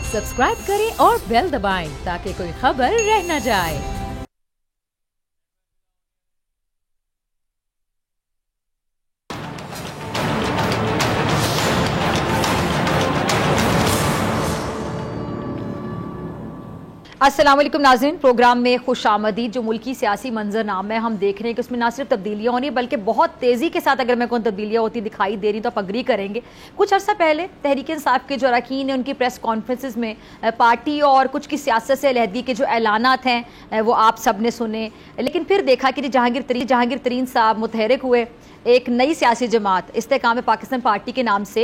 Subscribe करें और bell दबाएं ताकि कोई खबर रह न जाए। अस्सलाम वालेकुम नाज़रीन, प्रोग्राम में खुशामदीद। जो मुल्की सियासी मंजरनामा है हम देख रहे हैं कि उसमें ना सिर्फ तब्दीलियाँ हो रही बल्कि बहुत तेज़ी के साथ अगर मैं कोई तब्दीलियाँ होती दिखाई दे रही तो आप अग्री करेंगे। कुछ अर्सा पहले तहरीक इंसाफ के जो अरकान ने उनकी प्रेस कॉन्फ्रेंसिस में पार्टी और कुछ की सियासत से अलहदगी के जो ऐलानात हैं वो आप सब ने सुने, लेकिन फिर देखा कि जहांगीर तरीन साहब मुतहरिक हुए। एक नई सियासी जमात इस्तेकाम पाकिस्तान पार्टी के नाम से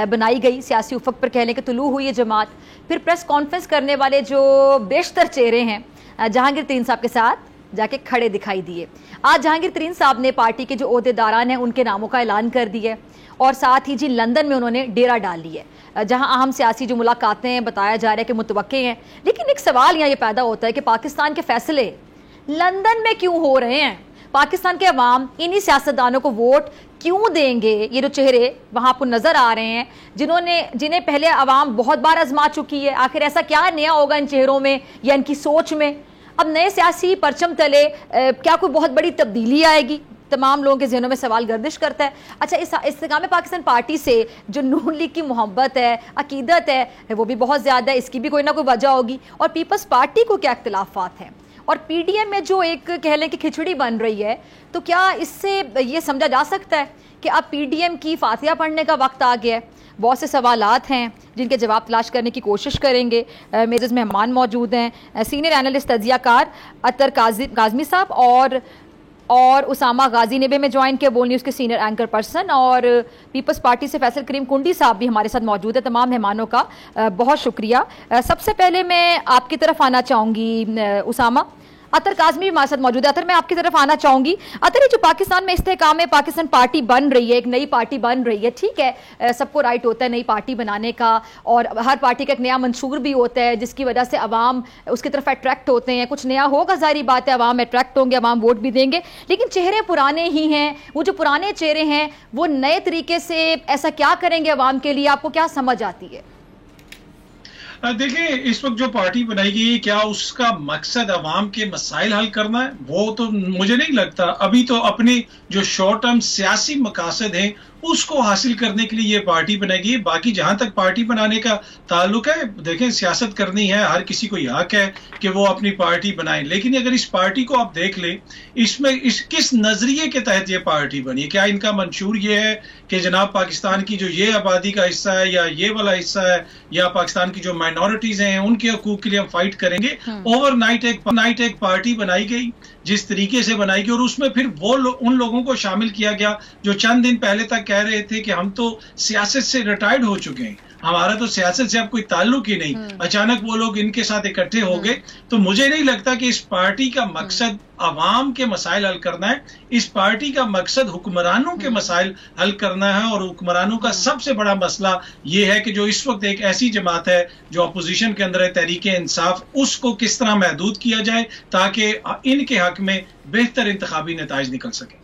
बनाई गई, सियासी उफक पर कह लें कि तुलू हुई ये जमात। फिर प्रेस कॉन्फ्रेंस करने वाले जो बेशतर चेहरे हैं जहांगीर तरीन साहब के साथ जाके खड़े दिखाई दिए। आज जहांगीर तरीन साहब ने पार्टी के जो ओहदेदारान हैं उनके नामों का ऐलान कर दिया और साथ ही जी लंदन में उन्होंने डेरा डाल लिया है, जहां अहम सियासी जो मुलाकातें बताया जा रहा है कि मुतवक्के हैं। लेकिन एक सवाल यहाँ ये पैदा होता है कि पाकिस्तान के फैसले लंदन में क्यों हो रहे हैं? पाकिस्तान के अवाम इन्हीं सियासतदानों को वोट क्यों देंगे? ये जो चेहरे वहाँ आपको नजर आ रहे हैं जिन्हें पहले अवाम बहुत बार आजमा चुकी है, आखिर ऐसा क्या नया होगा इन चेहरों में या इनकी सोच में? अब नए सियासी परचम तले क्या कोई बहुत बड़ी तब्दीली आएगी? तमाम लोगों के जहनों में सवाल गर्दिश करता है। अच्छा, इस इस्तेकाम पाकिस्तान पार्टी से जो नून लीग की मोहब्बत है, अकीदत है, वो भी बहुत ज़्यादा है, इसकी भी कोई ना कोई वजह होगी। और पीपल्स पार्टी को क्या इख्तिलाफात हैं? और पीडीएम में जो एक कह लें कि खिचड़ी बन रही है, तो क्या इससे ये समझा जा सकता है कि अब पीडीएम की फातिहा पढ़ने का वक्त आ गया है? बहुत से सवालात हैं जिनके जवाब तलाश करने की कोशिश करेंगे। मेरे मेहमान मौजूद हैं, सीनियर एनालिस्ट तजियाकार अतर काजमी साहब और उसामा गाजी ने भी हमें ज्वाइन किया, बोल न्यूज़ के सीनियर एंकर पर्सन, और पीपल्स पार्टी से फैसल करीम कुंडी साहब भी हमारे साथ मौजूद है। तमाम मेहमानों का बहुत शुक्रिया। सबसे पहले मैं आपकी तरफ आना चाहूँगी उसामा। अतर काजमी भी हमारे साथ मौजूद है। अतर, मैं आपकी तरफ आना चाहूँगी। अतर, ये जो पाकिस्तान में इस्तेकाम में पाकिस्तान पार्टी बन रही है, एक नई पार्टी बन रही है, ठीक है, सबको राइट होता है नई पार्टी बनाने का, और हर पार्टी का एक नया मंशूर भी होता है जिसकी वजह से अवाम उसकी तरफ अट्रैक्ट होते हैं। कुछ नया होगा, जाहिर बात है, अवाम अट्रैक्ट होंगे, अवाम वोट भी देंगे, लेकिन चेहरे पुराने ही हैं। वो जो पुराने चेहरे हैं वो नए तरीके से ऐसा क्या करेंगे अवाम के लिए? आपको क्या समझ आती है? देखिए, इस वक्त जो पार्टी बनाई गई है, क्या उसका मकसद अवाम के मसाइल हल करना है? वो तो मुझे नहीं लगता। अभी तो अपनी जो शॉर्ट टर्म सियासी मकासद हैं उसको हासिल करने के लिए ये पार्टी बनाई गई है। बाकी जहां तक पार्टी बनाने का ताल्लुक है, देखें, सियासत करनी है, हर किसी को यह हक है कि वो अपनी पार्टी बनाए। लेकिन अगर इस पार्टी को आप देख लें, इसमें किस नजरिए के तहत ये पार्टी बनी है? क्या इनका मंशूर ये है कि जनाब पाकिस्तान की जो ये आबादी का हिस्सा है या ये वाला हिस्सा है या पाकिस्तान की जो माइनॉरिटीज हैं उनके हकूक के लिए हम फाइट करेंगे? ओवरनाइट एक पार्टी बनाई गई, जिस तरीके से बनाई गई, और उसमें फिर उन लोगों को शामिल किया गया जो चंद दिन पहले तक कह रहे थे कि हम तो सियासत से रिटायर्ड हो चुके हैं, हमारा तो सियासत से अब कोई ताल्लुक ही नहीं। अचानक वो लोग इनके साथ इकट्ठे हो गए। तो मुझे नहीं लगता कि इस पार्टी का मकसद अवाम के मसाइल हल करना है। इस पार्टी का मकसद हुक्मरानों के मसाइल हल करना है, और हुक्मरानों का सबसे बड़ा मसला ये है कि जो इस वक्त एक ऐसी जमात है जो अपोजिशन के अंदर है, तहरीक इंसाफ, उसको किस तरह महदूद किया जाए ताकि इनके हक में बेहतर इंतखाबी नताइज निकल सके।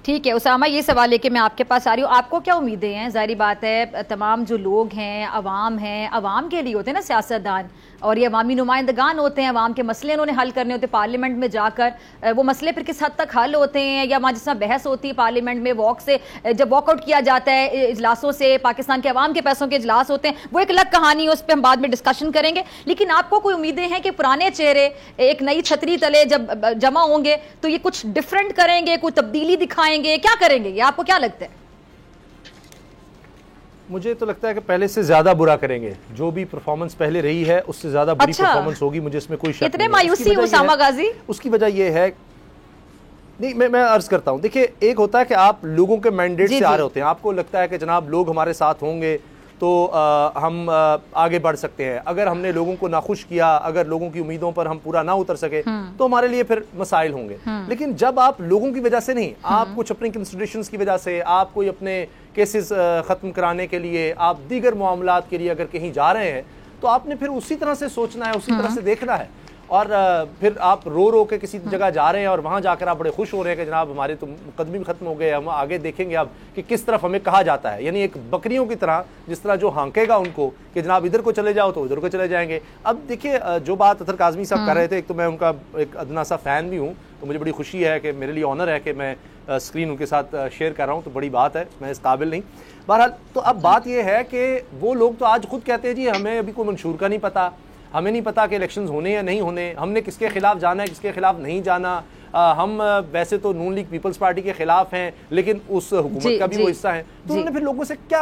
ठीक है उसामा, ये सवाल लेके मैं आपके पास आ रही हूँ। आपको क्या उम्मीदें हैं? जाहिर बात है, तमाम जो लोग हैं, अवाम के लिए होते हैं ना सियासतदान, और ये अवामी नुमाइंदगान होते हैं, अवाम के मसले उन्होंने हल करने होते हैं पार्लियामेंट में जाकर। वो मसले फिर किस हद तक हल होते हैं, या वहाँ जिस तरह बहस होती है पार्लियामेंट में, जब वॉकआउट किया जाता है इजलासों से, पाकिस्तान के अवाम के पैसों के इजलास होते हैं, वो एक अलग कहानी है, उस पर हम बाद में डिस्कशन करेंगे। लेकिन आपको कोई उम्मीदें हैं कि पुराने चेहरे एक नई छतरी तले जब जमा होंगे तो ये कुछ डिफरेंट करेंगे, कोई तब्दीली दिखाएंगे, क्या करेंगे? ये आपको क्या लगता है? मुझे तो लगता है कि पहले से ज्यादा बुरा करेंगे। जो भी परफॉर्मेंस पहले रही है उससे ज्यादा बुरी परफॉर्मेंस होगी, मुझे इसमें कोई शक नहीं है। इतने मायूसी उसामा गाजी? उसकी वजह यह है, नहीं, मैं अर्ज करता हूं। देखिए, एक होता है कि आप लोगों के मैंडेट से आ रहे होते हैं, आपको लगता है कि जनाब लोग हमारे साथ होंगे तो हम आगे बढ़ सकते हैं। अगर हमने लोगों को नाखुश किया, अगर लोगों की उम्मीदों पर हम पूरा ना उतर सके तो हमारे लिए फिर मसाइल होंगे। लेकिन जब आप लोगों की वजह से नहीं, आप कुछ अपनी कंसिडरेशंस की वजह से, आप कोई अपने केसेस खत्म कराने के लिए, आप दीगर मामलात के लिए अगर कहीं जा रहे हैं, तो आपने फिर उसी तरह से सोचना है, उसी तरह से देखना है। और फिर आप रो रो के किसी जगह जा रहे हैं और वहां जाकर आप बड़े खुश हो रहे हैं कि जनाब हमारे तो मुकदमे भी खत्म हो गए, हम आगे देखेंगे अब कि किस तरफ हमें कहा जाता है। यानी एक बकरियों की तरह जिस तरह जो हाँकेगा उनको कि जनाब इधर को चले जाओ तो उधर को चले जाएंगे। अब देखिए जो बात अतर काज़मी साहब कर रहे थे, एक तो मैं उनका एक अदना सा फ़ैन भी हूँ, तो मुझे बड़ी खुशी है कि मेरे लिए ऑनर है कि मैं स्क्रीन उनके साथ शेयर कर रहा हूँ, तो बड़ी बात है, मैं इस काबिल नहीं। बहरहाल तो अब बात यह है कि वो लोग तो आज खुद कहते हैं जी हमें अभी कोई मंशूर का नहीं पता, हमें नहीं पता कि इलेक्शंस होने या नहीं होने, हमने किसके खिलाफ जाना है किसके खिलाफ नहीं जाना। हम वैसे तो नून लीग पीपल्स पार्टी के खिलाफ हैं लेकिन उस हुकूमत का भी वो हिस्सा है। तो उन्होंने फिर लोगों से क्या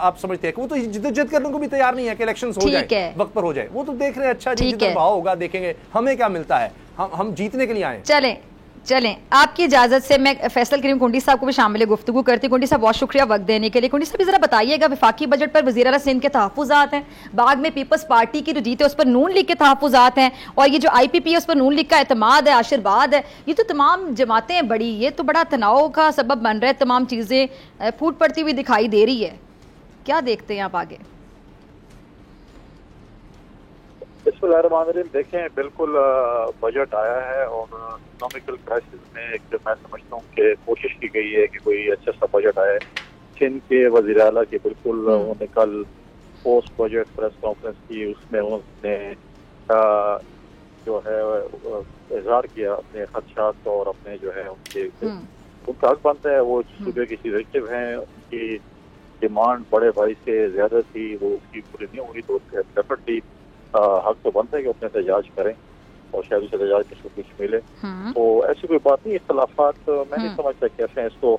आप समझते हैं कि वो तो जिद्दोजहद करने को भी तैयार नहीं है कि इलेक्शंस हो जाए, वक्त पर हो जाए। वो तो देख रहे हैं अच्छा जी जितना भाव होगा देखेंगे, हमें क्या मिलता है, हम जीतने के लिए आए। चलें आपकी इजाजत से मैं फैसल करीम कुंडी साहब को भी शामिल गुफ्तगू करती। कुंडी साहब बहुत शुक्रिया वक्त देने के लिए। कुंडी साहब जरा बताइएगा, वफाकी बजट पर वज़ीर आला सिंध के तहफ़्फ़ुज़ात हैं, बाग में पीपल्स पार्टी की जो जीत है उस पर नून लीग के तहफ़्फ़ुज़ात हैं, और ये जो IPP है उस पर नून लीग का एतमाद है, आशीर्वाद है। ये तो तमाम जमातें बड़ी, ये तो बड़ा तनाव का सबब बन रहा है, तमाम चीज़ें फूट पड़ती हुई दिखाई दे रही है। क्या देखते हैं आप आगे? बिस्मिल्लाहिर्रहमानिर्रहीम। देखें, बिल्कुल बजट आया है और इकोनॉमिकल क्राइसिस में एक मैं समझता हूँ कि कोशिश की गई है कि कोई अच्छा सा बजट आए। सिंध के वज़ीर आला की बिल्कुल उन्होंने कल पोस्ट बजट प्रेस कॉन्फ्रेंस की, उसमें उन्होंने जो है इजहार किया अपने खदशात और अपने जो है उनका हक बनता है, वो सूबे की एग्जीक्यूटिव हैं, उनकी डिमांड बड़े भाई से ज्यादा थी, वो उसकी पूरी नहीं हुई, तो डेफिनेटली हक तो बनता है कि अपने एहतजाज करें और शायद उस एहतजाज किसी को कुछ मिले। तो ऐसी कोई बात नहीं। इख्तलाफात मैं नहीं समझता कैसे हैं। इसको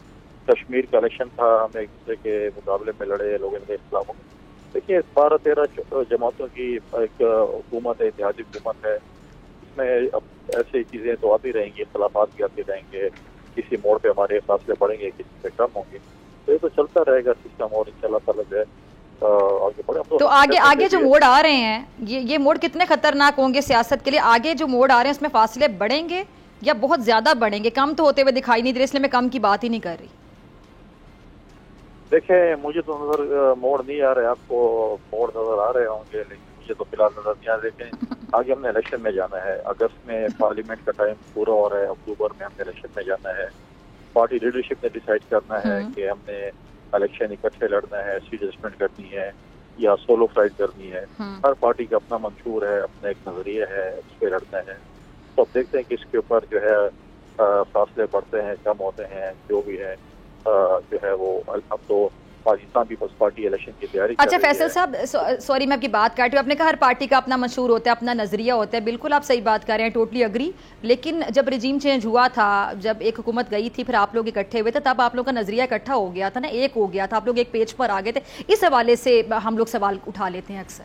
कश्मीर का इलेक्शन था, हम एक दूसरे के मुकाबले में लड़े, लोगों के इख्तलाफ हो। देखिए 12-13 जमातों की एक हुकूमत है, इत्तेहादी हुकूमत है, इसमें अब ऐसी चीजें तो आती रहेंगी, इख्तलाफात भी आते रहेंगे, किसी मोड़ पे हमारे फासले बढ़ेंगे, किसी पे कम होंगे, तो ये तो चलता रहेगा सिस्टम। और इंशाल्लाह ताला जो है आगे बढ़े। तो आगे जो मोड़ आ रहे हैं, ये मोड़ कितने खतरनाक होंगे सियासत के लिए? आगे जो मोड़ आ रहे हैं उसमें फासले बढ़ेंगे या बहुत ज्यादा बढ़ेंगे? कम तो होते हुए दिखाई नहीं दे रहे, इसलिए मैं कम की बात ही नहीं कर रही। देखें, मुझे तो नजर मोड़ नहीं आ रहे, आपको मोड़ नजर आ रहे होंगे, लेकिन मुझे तो फिलहाल नजर नहीं आ रहे। लेकिन आगे हमने इलेक्शन में जाना है, अगस्त में पार्लियामेंट का टाइम पूरा हो रहा है, अक्टूबर में हमने इलेक्शन में जाना है। पार्टी लीडरशिप ने डिसाइड करना है कि हमने इलेक्शन इकट्ठे लड़ना है, सीट एडजस्टमेंट करनी है या सोलो फाइट करनी है। हर पार्टी का अपना मंशूर है, अपना एक नजरिया है, उस पर लड़ना है। तो अब देखते हैं कि इसके ऊपर जो है फासले बढ़ते हैं, कम होते हैं, जो भी है जो है वो अब तो पाकिस्तान पीपल्स पार्टी इलेक्शन की तैयारी। अच्छा फैसल साहब, सॉरी मैं आपकी बात काट रही हूँ। आपने कहा हर पार्टी का अपना मंशूर होता है, अपना नजरिया होता है, बिल्कुल आप सही बात कर रहे हैं, टोटली अग्री। लेकिन जब रिजीम चेंज हुआ था, जब एक हुकूमत गई थी, फिर आप लोग इकट्ठे हुए थे, तब आप लोग का नजरिया इकट्ठा हो गया था ना, एक हो गया था, आप लोग एक पेज पर आ गए थे। इस हवाले से हम लोग सवाल उठा लेते हैं अक्सर।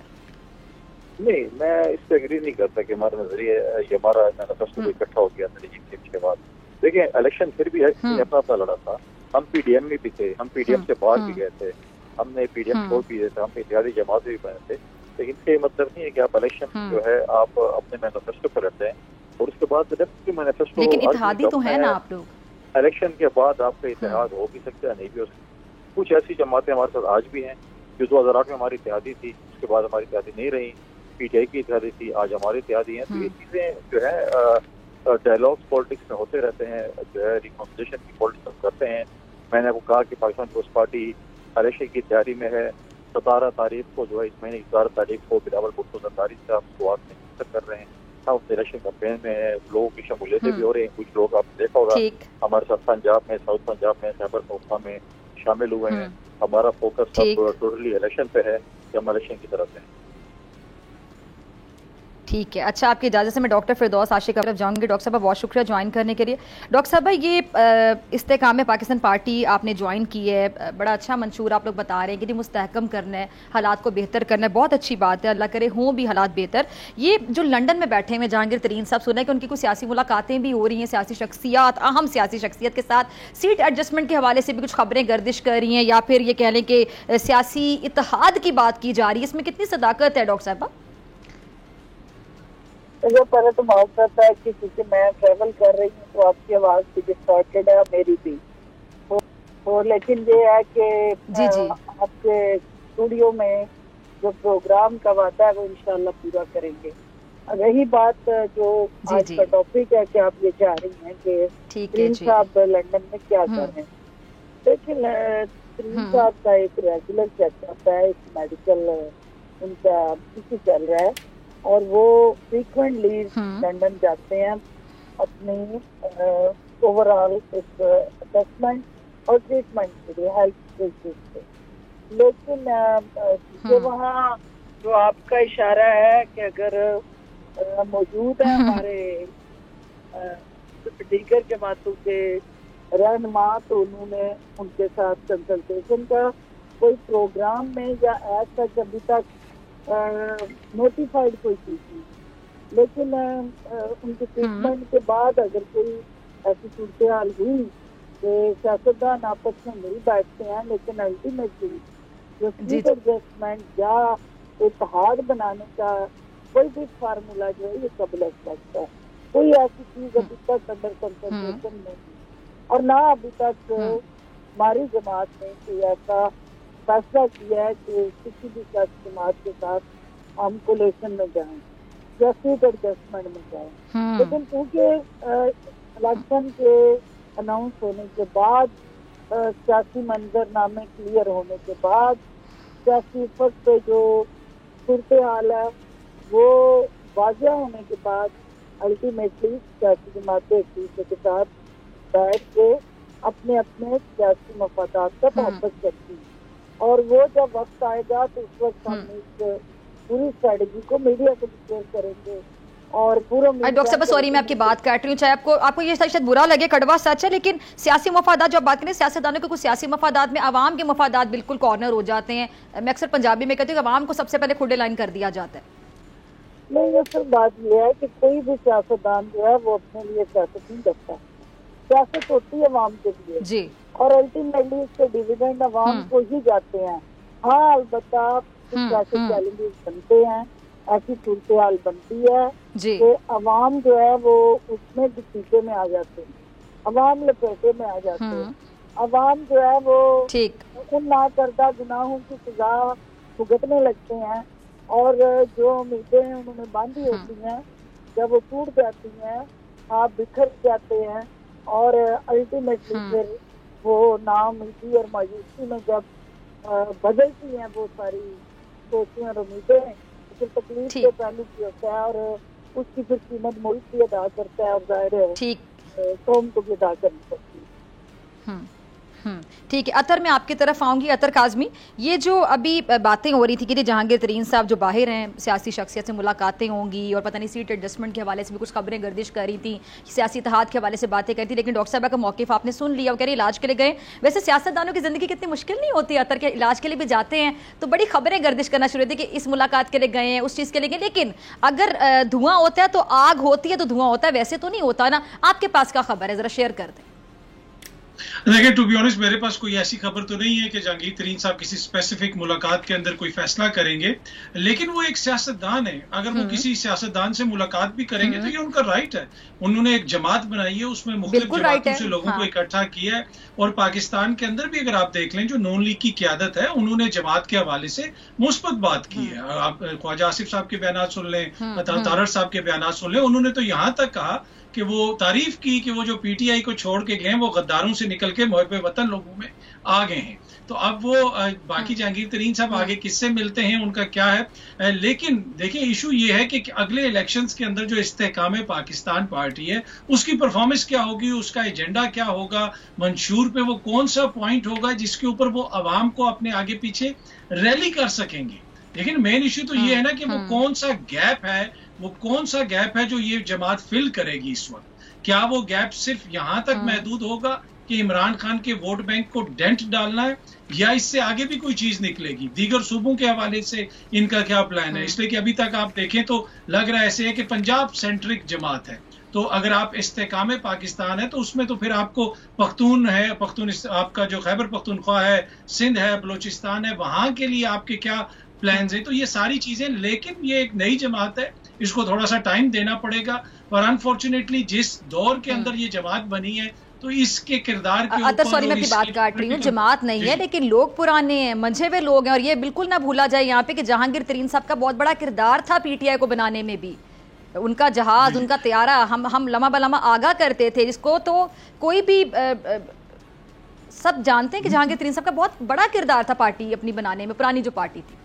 नहीं, मैं इस पर एग्री नहीं करता कि हमारा नजरिया, ये हमारा मैनिफेस्टो इकट्ठा हो गया था रिजीम चेंज के बाद। देखिए इलेक्शन फिर भी अपना अपना लड़ा था, हम PDM में भी थे, हम PDM से बाहर भी गए थे, हमने PDM छोड़ भी दिया था, हम इत्तेहादी जमात भी बने थे। लेकिन इसका मतलब नहीं है कि आप इलेक्शन जो है आप अपने मैनिफेस्टो पर रहते हैं और उसके बाद मैनिफेस्टो। लेकिन इत्तेहादी तो है ना आप लोग, इलेक्शन के बाद आपका इत्तेहाद हो भी सकता है, नहीं भी हो सकता। कुछ ऐसी जमातें हमारे साथ आज भी हैं जो 2008 में हमारी इत्तेहादी थी, उसके बाद हमारी इत्तेहादी नहीं रही, PTI की इत्तेहादी थी, आज हमारी इत्तेहादी है। तो ये चीजें जो है डायलॉग्स पॉलिटिक्स में होते रहते हैं, जो है रिकॉन्सिलिएशन की पॉलिटिक्स हम करते हैं। मैंने आपको कहा कि पाकिस्तान पीपल्स पार्टी इलेक्शन की तैयारी में है। 17 तारीख को जो है इस महीने की 17 तारीख को बिलावल भुट्टो सरदारी से हम शुरुआत में कर रहे हैं, हम इलेक्शन कैंपेन में है, लोगों की शमूलियतें भी हो रही हैं। कुछ लोग आपने देखा होगा हमारे साथ पंजाब में, साउथ पंजाब में, खैबर पख्तूनख्वा में शामिल हुए हैं। हमारा फोकस अब टोटली इलेक्शन पे है कि हम इलेक्शन की तरफ हैं। ठीक है, अच्छा आपकी इजाज़त से मैं डॉक्टर फिरदौस आशिक की तरफ जाऊँगी। डॉक्टर साहब बहुत शुक्रिया ज्वाइन करने के लिए। डॉक्टर साहब ये इस्तेकाम पाकिस्तान पार्टी आपने ज्वाइन की है, बड़ा अच्छा मंशूर आप लोग बता रहे हैं कि मुस्तहकम करना है, हालात को बेहतर करना है, बहुत अच्छी बात है, अल्लाह करे हों भी हालात बेहतर। ये जो लंदन में बैठे हुए जहांगीर तरीन साहब, सुना है कि उनकी कुछ सियासी मुलाकातें भी हो रही हैं, सियासी शख्सियात, अहम सियासी शख्सियत के साथ सीट एडजस्टमेंट के हवाले से भी कुछ खबरें गर्दिश कर रही हैं, या फिर ये कह लें कि सियासी इत्तेहाद की बात की जा रही है। इसमें कितनी सदाकत है डॉक्टर साहब? मुझे पहले तो मालूम करता है कि क्योंकि मैं ट्रैवल कर रही हूँ तो आपकी आवाज भी डिस्टॉर्टेड है, मेरी भी तो लेकिन ये है कि आपके स्टूडियो में जो प्रोग्राम का वादा है वो इंशाल्लाह पूरा करेंगे। रही बात जो आज का टॉपिक है कि आप ये चाह रही हैं कि तरीन साहब लंदन में क्या कर रहे हैं, लेकिन तरीन साहब का एक रेगुलर चेकअप है, एक मेडिकल उनका इशू चल रहा है और वो फ्रीक्वेंटली लंदन जाते हैं अपनी ओवरऑल एक असेसमेंट और ट्रीटमेंट के लिए, हेल्थ इश्यूज पे। लेकिन जो वहाँ जो आपका इशारा है कि अगर मौजूद है हमारे दीगर जमातों के रहनुमा, तो उन्होंने उनके साथ कंसल्टेशन का कोई प्रोग्राम में या ऐसा अभी तक नोटिफाइड कोई चीज नहीं। लेकिन उनके ट्रीटमेंट के बाद अगर कोई ऐसी सूरत हाल हुई कि सियासतदान आपस में मिल बैठते हैं, लेकिन अल्टीमेटली जो सीट एडजस्टमेंट या इत्तेहाद बनाने का कोई भी फार्मूला जो है ये कबल सकता है। कोई ऐसी चीज अभी तक अंडर कंसल्टेशन नहीं और ना अभी तक हमारी जमात ने कोई ऐसा फैसला किया है कि किसी भी जमात के साथ हम कोलेशन में जाएं या सीट एडजस्टमेंट में जाएं। लेकिन क्योंकि इलेक्शन के अनाउंस होने के बाद, सियासी मंजरनामे क्लियर होने के बाद, सियासी वक्त पे जो सूरत हाल है वो वाज़ेह होने के बाद अल्टीमेटली सियासी जमातें एक दूसरे के साथ बैठ के अपने अपने सियासी मफादात का तहफ़्फ़ुज़ करती हैं और वो जब वक्त आएगा तो उस वक्त हम इस पूरी स्ट्रेटजी को मीडिया को शेयर करेंगे और पूरा। डॉक्टर साहब सॉरी मैं आपकी बात काट रही हूँ, चाहे आपको ये शायद बुरा लगे, कड़वा सच है, लेकिन सियासी मफादात जब बात करें, सियासतदानों के कुछ सियासी मफादात में आवाम के मफादात बिल्कुल कॉर्नर हो जाते हैं। मैं अक्सर पंजाबी में कहती हूँ आवाम को सबसे पहले खुले लाइन कर दिया जाता है। नहीं, असल बात यह है कि कोई भी सियासतदान जो है वो अपने लिए सियासत नहीं करता, सियासत होती है अवाम के लिए जी, और अल्टीमेटली इसके डिविडेंड अवाम को ही जाते हैं। हाँ, अलबत्ता सियासी चैलेंजेस बनते हैं, ऐसी सूरत हाल बनती है कि अवाम जो है वो उसमें नतीजे में आ जाते हैं, अवाम लपेटे में आ जाते हैं, अवाम जो है वो उन ना करदा गुनाहों की सजा भुगतने लगते हैं और जो उम्मीदें उन्होंने बांधी होती हैं जब वो टूट जाती हैं, आप बिखर जाते हैं और अल्टीमेटली फिर वो नाउम्मीदी और मायूसी में जब बदलती हैं वो सारी सोचें और उम्मीदें, फिर तकलीफ के पहलू की होता है और उसकी फिर कीमत मुल्क भी अदा करता है और जाहिर है कौम को भी अदा करनी पड़ती है। ठीक है, अतर मैं आपकी तरफ आऊंगी। अतर काजमी, ये जो अभी बातें हो रही थी कि जहांगीर तरीन साहब जो बाहर हैं, सियासी शख्सियत से मुलाकातें होंगी और पता नहीं सीट एडजस्टमेंट के हवाले से भी कुछ खबरें गर्दिश कर रही थी, सियासी इत्तेहाद के हवाले से बातें करती, लेकिन डॉक्टर साहब का मौक़िफ़ आपने सुन लिया, वो कह रहे इलाज के लिए गए। वैसे सियासतदानों की ज़िंदगी कितनी मुश्किल नहीं होती, अतर के इलाज के लिए भी जाते हैं तो बड़ी खबरें गर्दिश करना शुरू होती है कि इस मुलाकात के लिए गए हैं, उस चीज़ के लिए गए, लेकिन अगर धुआं होता है तो आग होती है तो धुआं होता है, वैसे तो नहीं होता ना। आपके पास क्या खबर है, ज़रा शेयर कर दें। देखिए, टू बी ऑनेस्ट मेरे पास कोई ऐसी खबर तो नहीं है कि जहांगीर तरीन साहब किसी स्पेसिफिक मुलाकात के अंदर कोई फैसला करेंगे, लेकिन वो एक सियासतदान है, अगर वो किसी सियासतदान से मुलाकात भी करेंगे तो ये उनका राइट है। उन्होंने एक जमात बनाई है, उसमें मुख्तलिफ जमातों से लोगों को इकट्ठा किया है और पाकिस्तान के अंदर भी अगर आप देख लें जो नून लीग की क़यादत है, उन्होंने जमात के हवाले से मुस्बत बात की है। आप ख्वाजा आसिफ साहब के बयान सुन लें, तारड़ साहब के बयान सुन लें, उन्होंने तो यहाँ तक कहा कि वो तारीफ की कि वो जो पीटीआई को छोड़ के गए वो गद्दारों से निकल के मुहब्बे वतन लोगों में आ गए हैं। तो अब वो बाकी जहांगीर तरीन साहब आगे किससे मिलते हैं, उनका क्या है, लेकिन देखिए इशू ये है कि अगले इलेक्शंस के अंदर जो इस्तेहकाम पाकिस्तान पार्टी है उसकी परफॉर्मेंस क्या होगी, उसका एजेंडा क्या होगा, मंशूर पे वो कौन सा पॉइंट होगा जिसके ऊपर वो अवाम को अपने आगे पीछे रैली कर सकेंगे। लेकिन मेन इशू तो ये है ना कि वो कौन सा गैप है, वो कौन सा गैप है जो ये जमात फिल करेगी इस वक्त। क्या वो गैप सिर्फ यहां तक महदूद होगा कि इमरान खान के वोट बैंक को डेंट डालना है, या इससे आगे भी कोई चीज निकलेगी? दीगर सूबों के हवाले से इनका क्या प्लान है? इसलिए कि अभी तक आप देखें तो लग रहा है ऐसे है कि पंजाब सेंट्रिक जमात है, तो अगर आप इस्तेहकाम पाकिस्तान है तो उसमें तो फिर आपको पख्तून है, आपका जो खैबर पख्तूनख्वा है, सिंध है, बलोचिस्तान है, वहां के लिए आपके क्या प्लान्स है? तो ये सारी चीजें, लेकिन ये एक नई जमात है, इसको थोड़ा सा टाइम देना पड़ेगा। और अनफॉर्चुनेटली जिस दौर के अंदर ये जमात बनी है तो इसके किरदार के ऊपर, सॉरी मैं आपकी बात काट रही हूँ, जमात नहीं है लेकिन लोग पुराने हैं, मंझे हुए लोग हैं, और ये बिल्कुल ना भूला जाए यहाँ पे कि जहांगीर तरीन साहब का बहुत बड़ा किरदार था पीटीआई को बनाने में भी। उनका जहाज, उनका तैयारा हम लम्हा बलम्हा आगा करते थे, जिसको तो कोई भी सब जानते हैं कि जहांगीर तरीन साहब का बहुत बड़ा किरदार था पार्टी अपनी बनाने में, पुरानी जो पार्टी थी।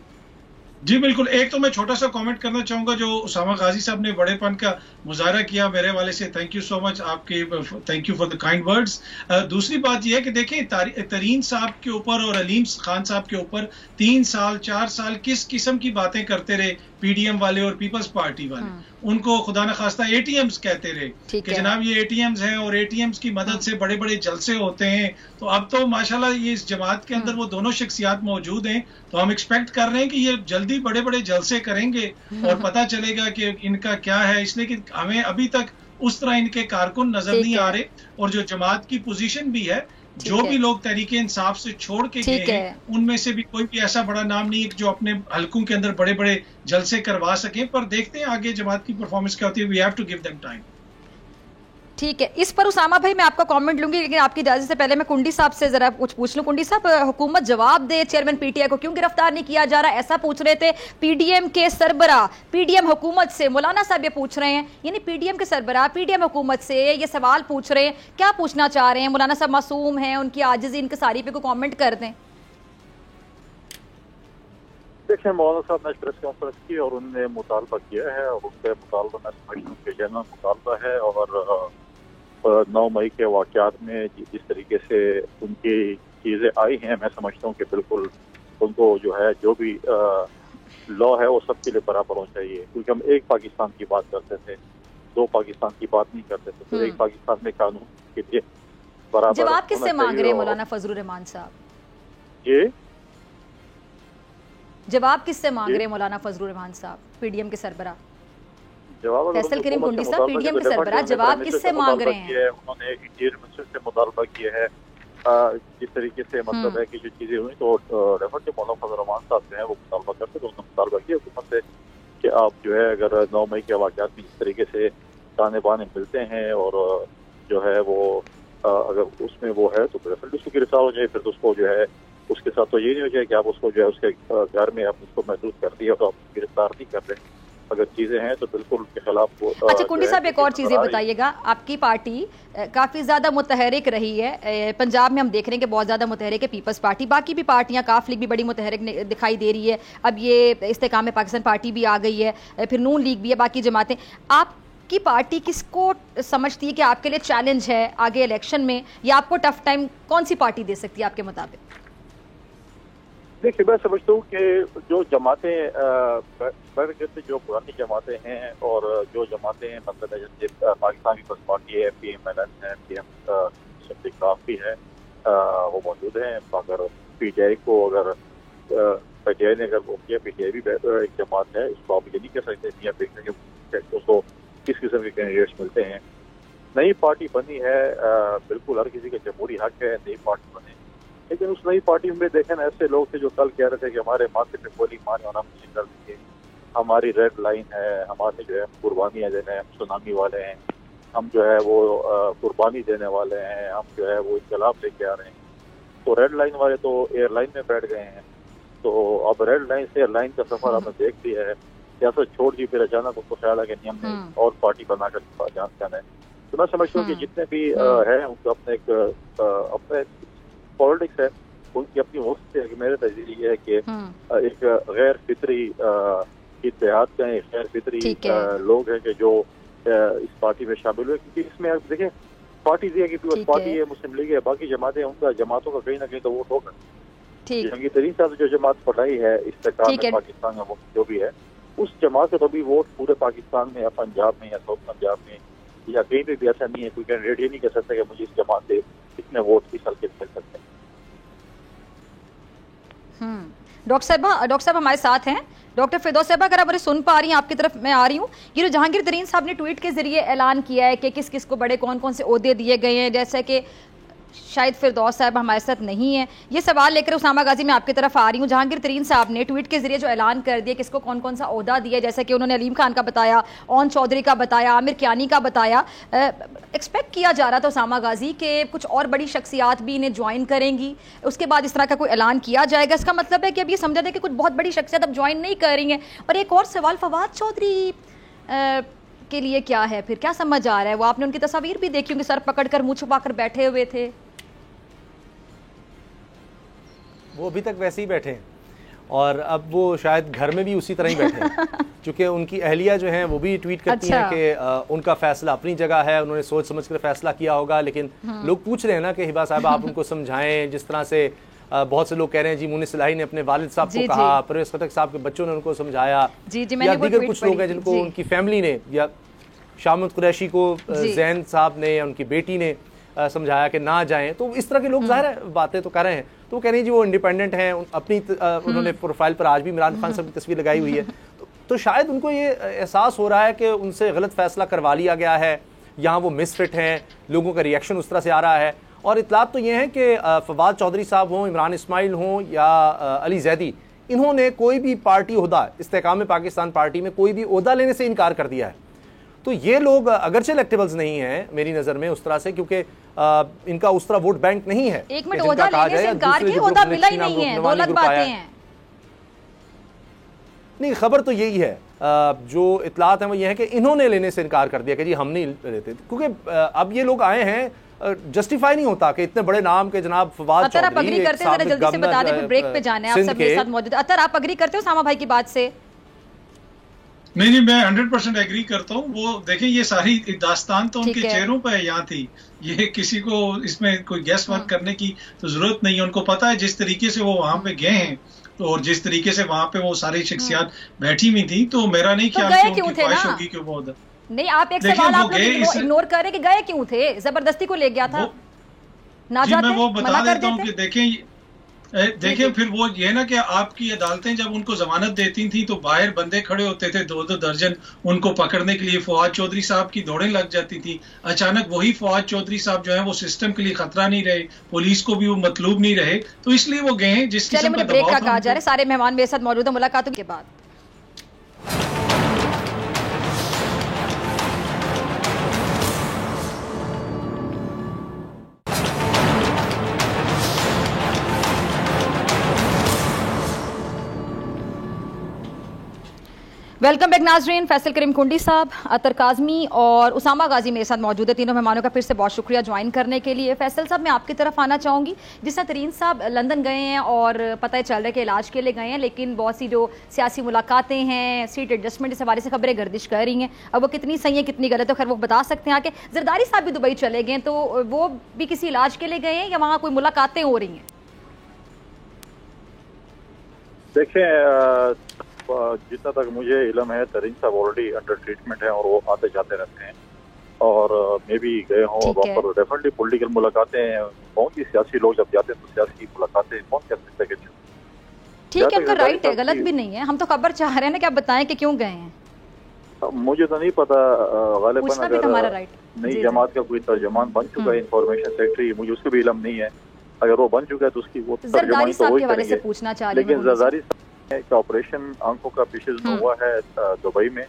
जी बिल्कुल। एक तो मैं छोटा सा कमेंट करना चाहूंगा, जो उसामा गाजी साहब ने बड़ेपन का मुजाहरा किया, मेरे वाले से थैंक यू सो मच, आपके thank you for the kind words. दूसरी बात यह है कि देखिए तरीन साहब के ऊपर और अलीम खान साहब के ऊपर 3 साल 4 साल किस किस्म की बातें करते रहे पीडीएम वाले और पीपल्स पार्टी वाले। उनको खुदा न खास्ता एटीएम्स कहते रहे कि जनाब ये एटीएम्स हैं और एटीएम्स की मदद से बड़े बड़े जलसे होते हैं। तो अब तो माशाल्लाह ये इस जमात के अंदर वो दोनों शख्सियात मौजूद हैं, तो हम एक्सपेक्ट कर रहे हैं कि ये जल्दी बड़े बड़े जलसे करेंगे और पता चलेगा कि इनका क्या है। इसलिए कि हमें अभी तक उस तरह इनके कारकुन नजर नहीं आ रहे, और जो जमात की पोजीशन भी है, जो भी लोग तहरीके इंसाफ से छोड़ के गए हैं उनमें से भी कोई भी ऐसा बड़ा नाम नहीं है जो अपने हलकों के अंदर बड़े बड़े जलसे करवा सकें। पर देखते हैं आगे जमात की परफॉर्मेंस क्या होती है। We have to give them time. ठीक है, इस पर उसामा भाई मैं आपका कमेंट लूंगी, लेकिन आपकी इजाजत से पहले मैं कुंडी साहब से जरा कुछ पूछ लूं। कुंडी साहब, हुकूमत जवाब दे, चेयरमैन पीटीआई को क्यों गिरफ्तार नहीं किया जा रहा, ऐसा पूछ रहे थे पीडीएम के सरबराह। पीडीएम हुकूमत से मौलाना साहब ये पूछ रहे हैं, यानी पीडीएम के सरबराह पीडीएम हुकूमत से ये सवाल पूछ रहे हैं, क्या पूछना चाह रहे हैं? मौलाना साहब मासूम हैं, उनकी आजिज़ी इनकसारी पे कोई कॉमेंट कर दें। देखिए, मौलाना साहब ने प्रेस कॉन्फ्रेंस की और उन्होंने मुतालबा किया है, और उसके मुतालबा में समझता के जनरल मुतालबा है, और 9 मई के वाक़यात में जिस तरीके से उनकी चीज़ें आई हैं, मैं समझता हूँ कि बिल्कुल उनको जो है जो भी लॉ है वो सबके लिए बराबर होना चाहिए, क्योंकि हम एक पाकिस्तान की बात करते थे, 2 पाकिस्तान की बात नहीं करते थे। तो एक पाकिस्तान में कानून के लिए बराबर जवाब किससे मांग रहे हैं मौलाना फजलुर रहमान साहब? ये जवाब किससे मांग रहे हैं मौलाना फजलुर रहमान साहब, पीडीएम के सरबराह? फैसल करीम कुंडी साहब, पीडीएम के सरबराह, जवाब किससे मांग रहे हैं? उन्होंने इंटीरियर मिनिस्टर से मुतालबा किया है, जिस तरीके से मतलब है कि जो चीजें हुई, तो रेफर के मौलाना फजलुर रहमान साहब जो है वो मुतालबा करते, तो उन्होंने मुतालबा किया हुकूमत से कि आप जो है अगर 9 मई के वाक़यात में जिस तरीके से ताने बाने मिलते हैं और जो है वो अगर उसमें वो है तो रेफर उसको गिरफ्तार हो जाए, फिर तो उसको जो है उसके साथ तो ये नहीं हो जाए कि आप उसको जो है उसके घर में आप उसको महसूस कर दिया तो आप गिरफ्तार नहीं कर रहे। अगर चीजें हैं तो बिल्कुल उनके खिलाफ। अच्छा कुंडी साहब, एक और चीज़ ये बताइएगा, आपकी पार्टी काफ़ी ज़्यादा मुतहरिक रही है, पंजाब में हम देख रहे हैं कि बहुत ज़्यादा मुतहरिक है पीपल्स पार्टी, बाकी भी पार्टियां, काफ लीग भी बड़ी मुतहरिक दिखाई दे रही है, अब ये इस्तेकाम में पाकिस्तान पार्टी भी आ गई है, फिर नून लीग भी है, बाकी जमातें। आपकी पार्टी किसको समझती है कि आपके लिए चैलेंज है आगे इलेक्शन में, या आपको टफ टाइम कौन सी पार्टी दे सकती है आपके मुताबिक? देखिए, मैं समझता हूँ कि जो जमातें जो पुरानी जमातें हैं और जो जमातें मतलब जैसे पाकिस्तान पीपल्स पार्टी है, PMLN है, PM काफी है, वो मौजूद हैं। अगर पीटीआई को अगर पीटीआई ने अगर वो किया, पीटीआई भी एक जमात है, इसको आप ये नहीं कह सकते या उसको किस किस्म के कैंडिडेट्स मिलते हैं। नई पार्टी बनी है, बिल्कुल हर किसी का जमहूरी हक है नई पार्टी बने, लेकिन उस नई पार्टी में देखें ऐसे लोग थे जो कल कह रहे थे कि हमारे माथे पे गोली मारने वाला मुझे कर दीजिए, हमारी रेड लाइन है, हमारे जो है कुर्बानियाँ देने, हम सुनामी वाले हैं, हम जो है वो कुर्बानी देने वाले हैं, हम जो है वो इनकलाब लेके आ रहे हैं। तो रेड लाइन वाले तो एयरलाइन में बैठ गए हैं, तो अब रेड लाइन से एयरलाइन का सफर हमने देख लिया है, सियासत छोड़ दी, फिर अचानक उनको ख्याल है कि नहीं हमने और पार्टी बनाकर जाना है। तो मैं समझता हूँ कि जितने भी है उनको अपने अपने पॉलिटिक्स है, उनकी अपनी वक्त है। मेरे नजरिए ये है कि एक गैर फितरी इत्तेहाद का गैर फितरी लोग हैं कि जो इस पार्टी में शामिल हुए, क्योंकि इसमें आप देखें पार्टी है कि पीपल्स पार्टी है, मुस्लिम लीग है, बाकी जमातें, उनका जमातों का कहीं ना कहीं तो वोट होगा। जहांगीर तरीन साहब जो जमात पढ़ाई है इस्तेकाम में पाकिस्तान में जो भी है, उस जमात का तो भी वोट पूरे पाकिस्तान में या पंजाब में या साउथ पंजाब में या कहीं पे भी ऐसा नहीं है, कोई कैंडिडेट ये नहीं कह सकता कि मुझे इस जमात से इतने वोट इस हल्के मिल सकते हैं। डॉक्टर साहब हमारे साथ हैं। डॉक्टर फिरदौस साहब, अगर आप मुझे सुन पा रही हैं, आपकी तरफ मैं आ रही हूँ। ये जो जहांगीर तरीन साहब ने ट्वीट के जरिए ऐलान किया है कि किस किस को बड़े कौन कौन से ओहदे दिए गए हैं, जैसे कि शायद फिरदौस साहब हमारे साथ नहीं है, ये सवाल लेकर उसामा गाजी मैं आपकी तरफ आ रही हूँ। जहांगीर तरीन साहब ने ट्वीट के जरिए जो ऐलान कर दिया किसको कौन कौन सा ओहदा दिया, जैसे कि उन्होंने अलीम खान का बताया, ओन चौधरी का बताया, आमिर कियानी का बताया, एक्सपेक्ट किया जा रहा था उसामा गाजी कि कुछ और बड़ी शख्सियात भी इन्हें ज्वाइन करेंगी, उसके बाद इस तरह का कोई ऐलान किया जाएगा। इसका मतलब है कि अब ये समझा जाए कि कुछ बहुत बड़ी शख्सियत अब ज्वाइन नहीं कर रही हैं। और एक और सवाल, फवाद चौधरी के लिए क्या है, फिर क्या समझ आ रहा है? वो आपने उनकी तस्वीर भी देखी होंगी, सर पकड़कर मुंह छुपाकर बैठे हुए थे। वो अभी तक वैसे ही बैठे हैं और अब वो शायद घर में भी उसी तरह ही बैठे हैं क्योंकि उनकी अहलिया जो हैं वो भी ट्वीट करती हैं कि उनका फैसला अपनी जगह है, उन्होंने सोच समझ कर फैसला किया होगा। लेकिन लोग पूछ रहे हैं ना कि हिबा साहब आप उनको समझाएं, जिस तरह से बहुत से लोग कह रहे हैं जी मुनिस इलाही ने अपने वालिद साहब को कहा, परवेज खटक साहब के बच्चों ने उनको समझाया, या दीगर कुछ लोग हैं जिनको उनकी फैमिली ने या शामत कुरैशी को जैन साहब ने या उनकी बेटी ने समझाया कि ना जाएं। तो इस तरह के लोग जाहिर है बातें तो कर रहे हैं। तो वो कह रहे हैं जी वो इंडिपेंडेंट हैं, अपनी उन्होंने प्रोफाइल पर आज भी इमरान खान साहब की तस्वीर लगाई हुई है। तो शायद उनको ये एहसास हो रहा है कि उनसे गलत फैसला करवा लिया गया है, यहाँ वो मिसफिट हैं, लोगों का रिएक्शन उस तरह से आ रहा है। और इतलात तो ये है कि फवाद चौधरी साहब हों, इमरान इस्माइल हों या अली जैदी, इन्होंने कोई भी पार्टी ओहदा, इस्तेकाम पाकिस्तान पार्टी में कोई भी ओहदा लेने से इनकार कर दिया है। तो ये लोग अगरचे इलेक्टेबल्स नहीं हैं मेरी नज़र में उस तरह से, क्योंकि इनका उस तरह वोट बैंक नहीं है। एक मिनट, ओहदा लेने से इनकार किया, ओहदा मिला ही नहीं है, दो अलग बातें हैं। नहीं, खबर तो यही है, जो इतलात है वो ये है कि इन्होंने लेने से इनकार कर दिया कि जी हम नहीं लेते, क्योंकि अब ये लोग आए हैं, जस्टिफाई नहीं होता कि इतने बड़े नाम के जनाब फवाद चौधरी। आप अग्री करते हैं, जल्दी से बता दें, फिर ब्रेक पे जाने हैं, आप सब मेरे साथ मौजूद। अतर आप अग्री करते हो सामा भाई की बात से? नहीं, मैं 100% एग्री करता हूँ। वो देखें, ये सारी दास्तान तो उनके चेहरों पर यहाँ थी, ये किसी को इसमें कोई गैस वर्क करने की तो जरूरत नहीं है। उनको पता है जिस तरीके से वो वहां पे गए हैं और जिस तरीके से वहां पे वो सारी शख्सियात बैठी हुई थी, तो मेरा नहीं ख्याल कि उनकी ख्वाहिश होगी कि वो नहीं। आप एक सवाल आप इग्नोर कर रहे कि गए क्यों थे? जबरदस्ती को ले गया था ना जाते? मैं वो बता देता हूँ कि देखें फिर वो ये ना कि आपकी अदालतें जब उनको जमानत देती थी तो बाहर बंदे खड़े होते थे, 2-2 दर्जन उनको पकड़ने के लिए। फवाद चौधरी साहब की दौड़ें लग जाती थी। अचानक वही फवाद चौधरी साहब जो है वो सिस्टम के लिए खतरा नहीं रहे, पुलिस को भी वो मतलूब नहीं रहे, तो इसलिए वो गए हैं। जिस किस्म का ब्रेक का कहा जा रहा है, सारे मेहमान मेरे साथ मौजूद है, मुलाकातों के बाद। वेलकम बैक नाजरीन। फैसल करीम कुंडी साहब, अतर काजमी और उसामा गाजी मेरे साथ मौजूद है। तीनों मेहमानों का फिर से बहुत शुक्रिया ज्वाइन करने के लिए। फैसल साहब, मैं आपकी तरफ आना चाहूँगी। जिस तरह तरीन साहब लंदन गए हैं और पता चल रहा है कि इलाज के लिए गए हैं, लेकिन बहुत सी जो सियासी मुलाकातें हैं, सीट एडजस्टमेंट, इस हवाले से खबरें गर्दिश कर रही हैं। अब वो कितनी सही है कितनी गलत है, खैर वो बता सकते हैं आके। जरदारी साहब भी दुबई चले गए, तो वो भी किसी इलाज के लिए गए हैं या वहाँ कोई मुलाकातें हो रही हैं? देखिए, जितना तक मुझे इल्म है, तरीन साहब ऑलरेडी अंडर ट्रीटमेंट है और वो आते जाते रहते हैं और मे भी गए हों वहाँ पर। डेफिनेटली पॉलिटिकल मुलाकातें, बहुत ही सियासी लोग जब जाते हैं तो सियासी मुलाकातें कौन कर सकते हैं? ठीक है, आपका राइट है, गलत भी नहीं है। हम तो खबर चाह रहे हैं ना कि आप बताएं कि क्यों गए हैं। मुझे तो नहीं पता, गालिबन अगर नई जमात का कोई तर्जमान बन चुका है, इंफॉर्मेशन सेक्रेटरी, मुझे उसका भी इल्म नहीं है। अगर वो बन चुका है तो उसकी वो जरदारी साहब के हवाले से पूछना चाह रही हूं। लेकिन जरदारी का ऑपरेशन आंखों का पीछे हुआ है दुबई में,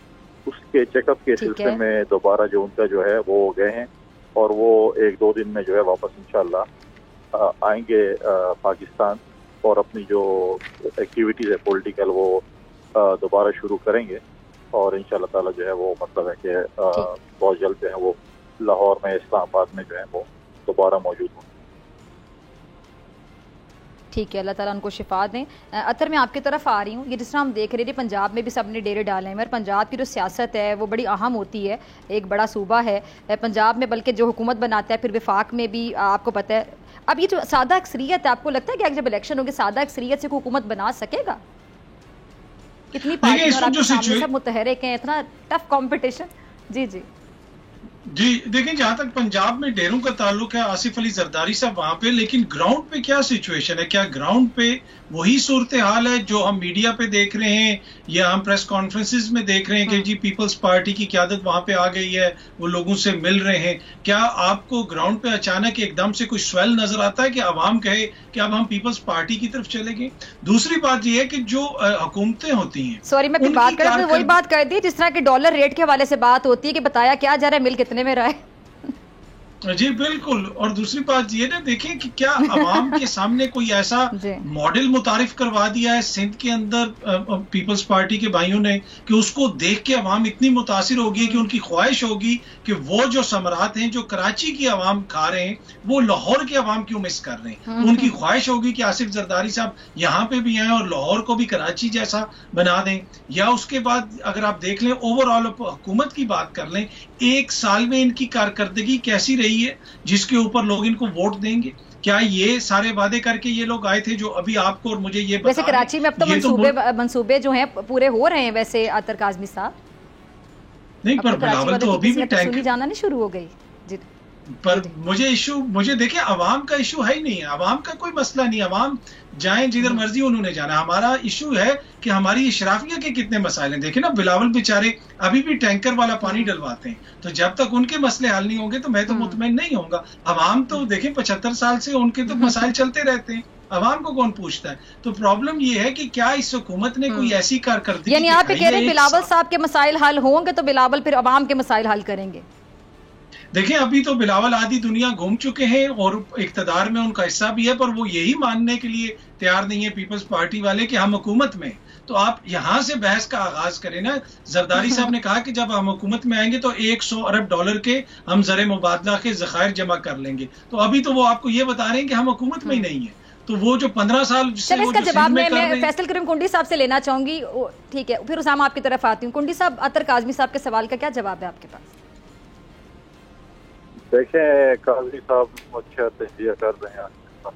उसके चेकअप के सिलसिले में दोबारा जो उनका जो है वो गए हैं और वो 1-2 दिन में जो है वापस इंशाल्लाह आएंगे पाकिस्तान और अपनी जो एक्टिविटीज है पॉलिटिकल वो दोबारा शुरू करेंगे और इंशाल्लाह ताला जो है वो मतलब है कि बहुत जल्द जो है वो लाहौर में, इस्लामाबाद में जो है वो दोबारा मौजूद होंगे। ठीक है, अल्लाह ताला उनको शिफा दें। अतर मैं आपकी तरफ आ रही हूँ। ये जिस तरह हम देख रहे थे पंजाब में भी सब ने डेरे डाले हैं, मगर पंजाब की जो सियासत है वो बड़ी अहम होती है। एक बड़ा सूबा है पंजाब में, बल्कि जो हुकूमत बनाता है, फिर विफाक में भी आपको पता है। अब ये जो सादा अक्सरियत है, आपको लगता है कि जब इलेक्शन होंगे सादा अक्सरियत से हुकूमत बना सकेगा? इतनी पार्टियां और आपके सामने सब मुतहरिक हैं, इतना टफ कॉम्पिटिशन। जी जी जी, देखिए जहां तक पंजाब में डेरों का ताल्लुक है, आसिफ अली जरदारी साहब वहां पे, लेकिन ग्राउंड पे क्या सिचुएशन है? क्या ग्राउंड पे वही सूरत हाल है जो हम मीडिया पे देख रहे हैं या हम प्रेस कॉन्फ्रेंसेस में देख रहे हैं कि जी पीपल्स पार्टी की क़यादत वहां पे आ गई है, वो लोगों से मिल रहे हैं? क्या आपको ग्राउंड पे अचानक एकदम से कुछ स्वेल नजर आता है कि अवाम कहे कि अब हम पीपल्स पार्टी की तरफ चले गए? दूसरी बात यह है कि जो हुकूमतें होती हैं, सॉरी मैं बात कर रही हूं, वही बात कर दी जिस तरह की डॉलर रेट के हवाले से बात होती है कि बताया क्या जा रहा है, मिल कितने में रहा है। जी बिल्कुल। और दूसरी बात ये ना, देखें कि क्या अवाम के सामने कोई ऐसा मॉडल मुतारिफ करवा दिया है सिंध के अंदर पीपल्स पार्टी के भाइयों ने कि उसको देख के अवाम इतनी मुतासिर होगी कि उनकी ख्वाहिश होगी कि वो जो समरात हैं जो कराची की अवाम खा रहे हैं वो लाहौर के अवाम क्यों मिस कर रहे हैं। उनकी ख्वाहिश होगी कि आसिफ जरदारी साहब यहाँ पे भी आए और लाहौर को भी कराची जैसा बना दें। या उसके बाद अगर आप देख लें ओवरऑल हुकूमत की बात कर लें, एक साल में इनकी कारकर्दगी कैसी रही है जिसके ऊपर लोग इनको वोट देंगे। क्या ये सारे वादे करके ये लोग आए थे जो अभी आपको और मुझे ये वैसे कराची में अब तो मंसूबे जो हैं पूरे हो रहे हैं वैसे अतर काज़मी साहब। नहीं पर बिलावल तो अभी भी टैंक जाना नहीं शुरू हो गई जी। पर मुझे देखिए अवाम का इशू है ही नहीं है, अवाम का कोई मसला नहीं, अवाम जाएं जिधर मर्जी उन्होंने जाना। हमारा इशू है कि हमारी इशराफिया के कितने मसाइल हैं। देखिए ना बिलावल बेचारे अभी भी टैंकर वाला पानी डलवाते हैं, तो जब तक उनके मसले हल नहीं होंगे तो मैं तो मुतमईन नहीं होऊंगा। अवाम तो देखें 75 साल से उनके तो मसाइल चलते रहते हैं, अवाम को कौन पूछता है। तो प्रॉब्लम ये है कि क्या इस हुकूमत ने कोई ऐसी कारकर्दगी, यानी आप कह रहे हैं बिलावल साहब के मसाइल हल होंगे तो बिलावल फिर अवाम के मसाइल हल करेंगे। देखें अभी तो बिलावल आधी दुनिया घूम चुके हैं और इक्तदार में उनका हिस्सा भी है, पर वो यही मानने के लिए तैयार नहीं है पीपल्स पार्टी वाले कि हम हुकूमत में। तो आप यहां से बहस का आगाज करें ना। जरदारी साहब ने कहा कि जब हम हुकूमत में आएंगे तो 100 अरब डॉलर के हम ज़र मुबादला के ज़खायर जमा कर लेंगे। तो अभी तो वो आपको ये बता रहे हैं कि हम हुकूमत में ही नहीं है। तो वो जो 15 साल इसका जवाब मैं फैसल करीम कुंडी साहब से लेना चाहूंगी। ठीक है, फिर उसामा आपकी तरफ आती हूँ। कुंडी साहब, अतर काज़मी साहब के सवाल का क्या जवाब है आपके पास? देखें काजी साहब अच्छा तजिया कर रहे हैं।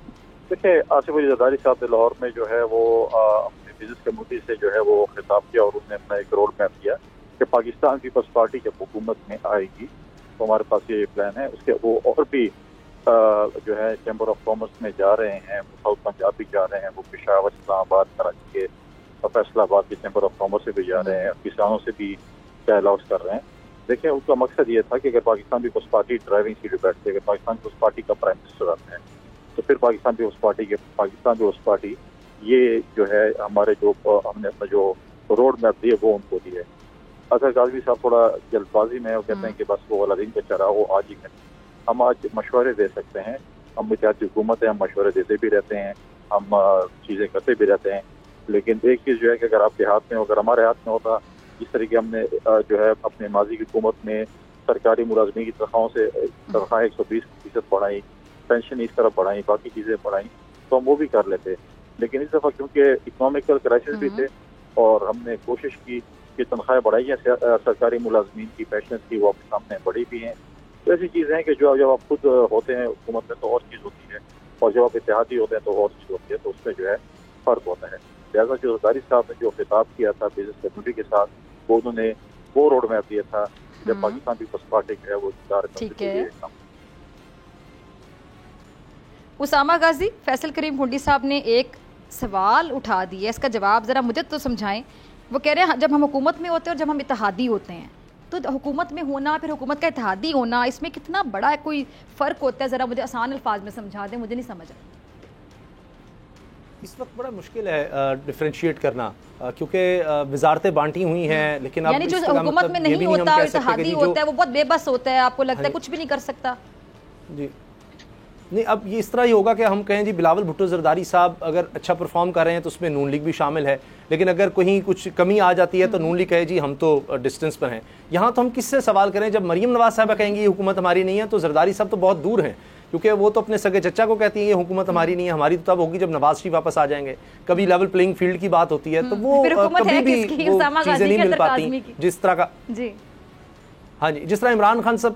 देखिए आसिफ अली जरदारी साहब ने लाहौर में जो है वो अपने बिजनेस कम्युनिटी से जो है वो खिताब किया और उन्होंने अपना एक रोड मैप दिया कि पाकिस्तान पीपल्स पार्टी जब हुकूमत में आएगी तो हमारे पास ये प्लान है। उसके वो और भी जो है चैम्बर ऑफ कॉमर्स में जा रहे हैं, साउथ पंजाब भी जा रहे हैं, वो पेशावर, इस्लामाबाद, कराची के फैसलाबाद के चैम्बर ऑफ कॉमर्स से भी जा रहे हैं, किसानों से भी डायलॉग्स कर रहे हैं। देखिए उनका मकसद ये था कि अगर पाकिस्तान पीपल्स पार्टी ड्राइविंग सीट पर बैठते, अगर पाकिस्तान पीपल्स पार्टी का प्राइम मिनिस्टर आता है तो फिर पाकिस्तान पीपल्स पार्टी ये जो है हमारे जो हमने अपना जो रोड मैप दिए वो उनको दिए। अतर काज़मी साहब थोड़ा जल्दबाजी में वो कहते हैं कि बस वो वाला दिन का चरा वो आज ही करें। हम आज मशवरे दे सकते हैं, हम इत्तेहादी हुकूमत है, हम मशवरे देते भी रहते हैं, हम चीज़ें करते भी रहते हैं। लेकिन एक चीज़ जो है कि अगर आपके हाथ में, अगर हमारे हाथ में होता, जिस तरीके हमने जो है अपने माजी की हुकूमत में सरकारी मुलाजमी की तनख्वाहों से तनख्वाह 120% बढ़ाई, पेंशन इस तरफ बढ़ाई, बाकी चीज़ें बढ़ाई, तो हम वो भी कर लेते। लेकिन इस दफ़ा क्योंकि इकोनॉमिकल क्राइसिस भी थे और हमने कोशिश की कि तनख्वाहें बढ़ाई हैं सरकारी मुलाजमीन की, पेंशन की, वो अपने सामने बढ़ी भी हैं। तो ऐसी चीज़ें हैं कि जो जब आप खुद होते हैं हुकूमत में तो और चीज़ होती है, और जब आप इत्तेहादी होते हैं तो और चीज़ होती है, तो उसमें जो है फ़र्क होता है। लिहाजा जो जरदारी साहब ने जो खिताब किया था बिजनेस कम्युनिटी के साथ, वो उन्होंने वो रोड मैप दिया था जब पाकिस्तान पीपल्स पार्टी जो है वो ठीक है। उसामा गाजी, फैसल करीम कुंडी साहब ने एक सवाल उठा दिया, इसका जवाब ज़रा मुझे तो समझाएं। वो कह रहे हैं जब हम हुकूमत में होते हैं और जब हम इत्तेहादी होते हैं तो हुकूमत में होना फिर हुकूमत का इत्तेहादी होना, इसमें कितना बड़ा कोई फ़र्क होता है? ज़रा मुझे आसान अल्फाज में समझा दें, मुझे नहीं समझ आया। इस वक्त बड़ा मुश्किल है डिफरेंशिएट करना, क्योंकि वजारतें बांटी हुई हैं, लेकिन अब यानी जो हुकूमत में नहीं होता, इत्तेहादी होता है, वो बहुत बेबस होता है, आपको लगता है कुछ भी नहीं कर सकता। जी नहीं, अब ये इस तरह ही होगा कि हम कहें जी बिलावल भुट्टो जरदारी साहब अगर अच्छा परफॉर्म कर रहे हैं तो उसमें नून लीग भी शामिल है, लेकिन अगर कहीं कुछ कमी आ जाती है तो नून लीग कहे जी हम तो डिस्टेंस पर हैं। यहाँ तो हम किससे सवाल करें? जब मरीम नवाज साहबा कहेंगी ये हुकूमत हमारी नहीं है तो जरदारी साहब तो बहुत दूर हैं, क्योंकि वो तो अपने सगे चचा को कहती है ये हुकूमत हमारी नहीं है, हमारी तो तब होगी जब नवाज शरीफ वापस आ जाएंगे। कभी लेवल प्लेइंग फील्ड की बात होती है तो वो कभी भी चीज़ें नहीं मिल पाती जिस तरह का। हाँ जी, जिस तरह इमरान खान साहब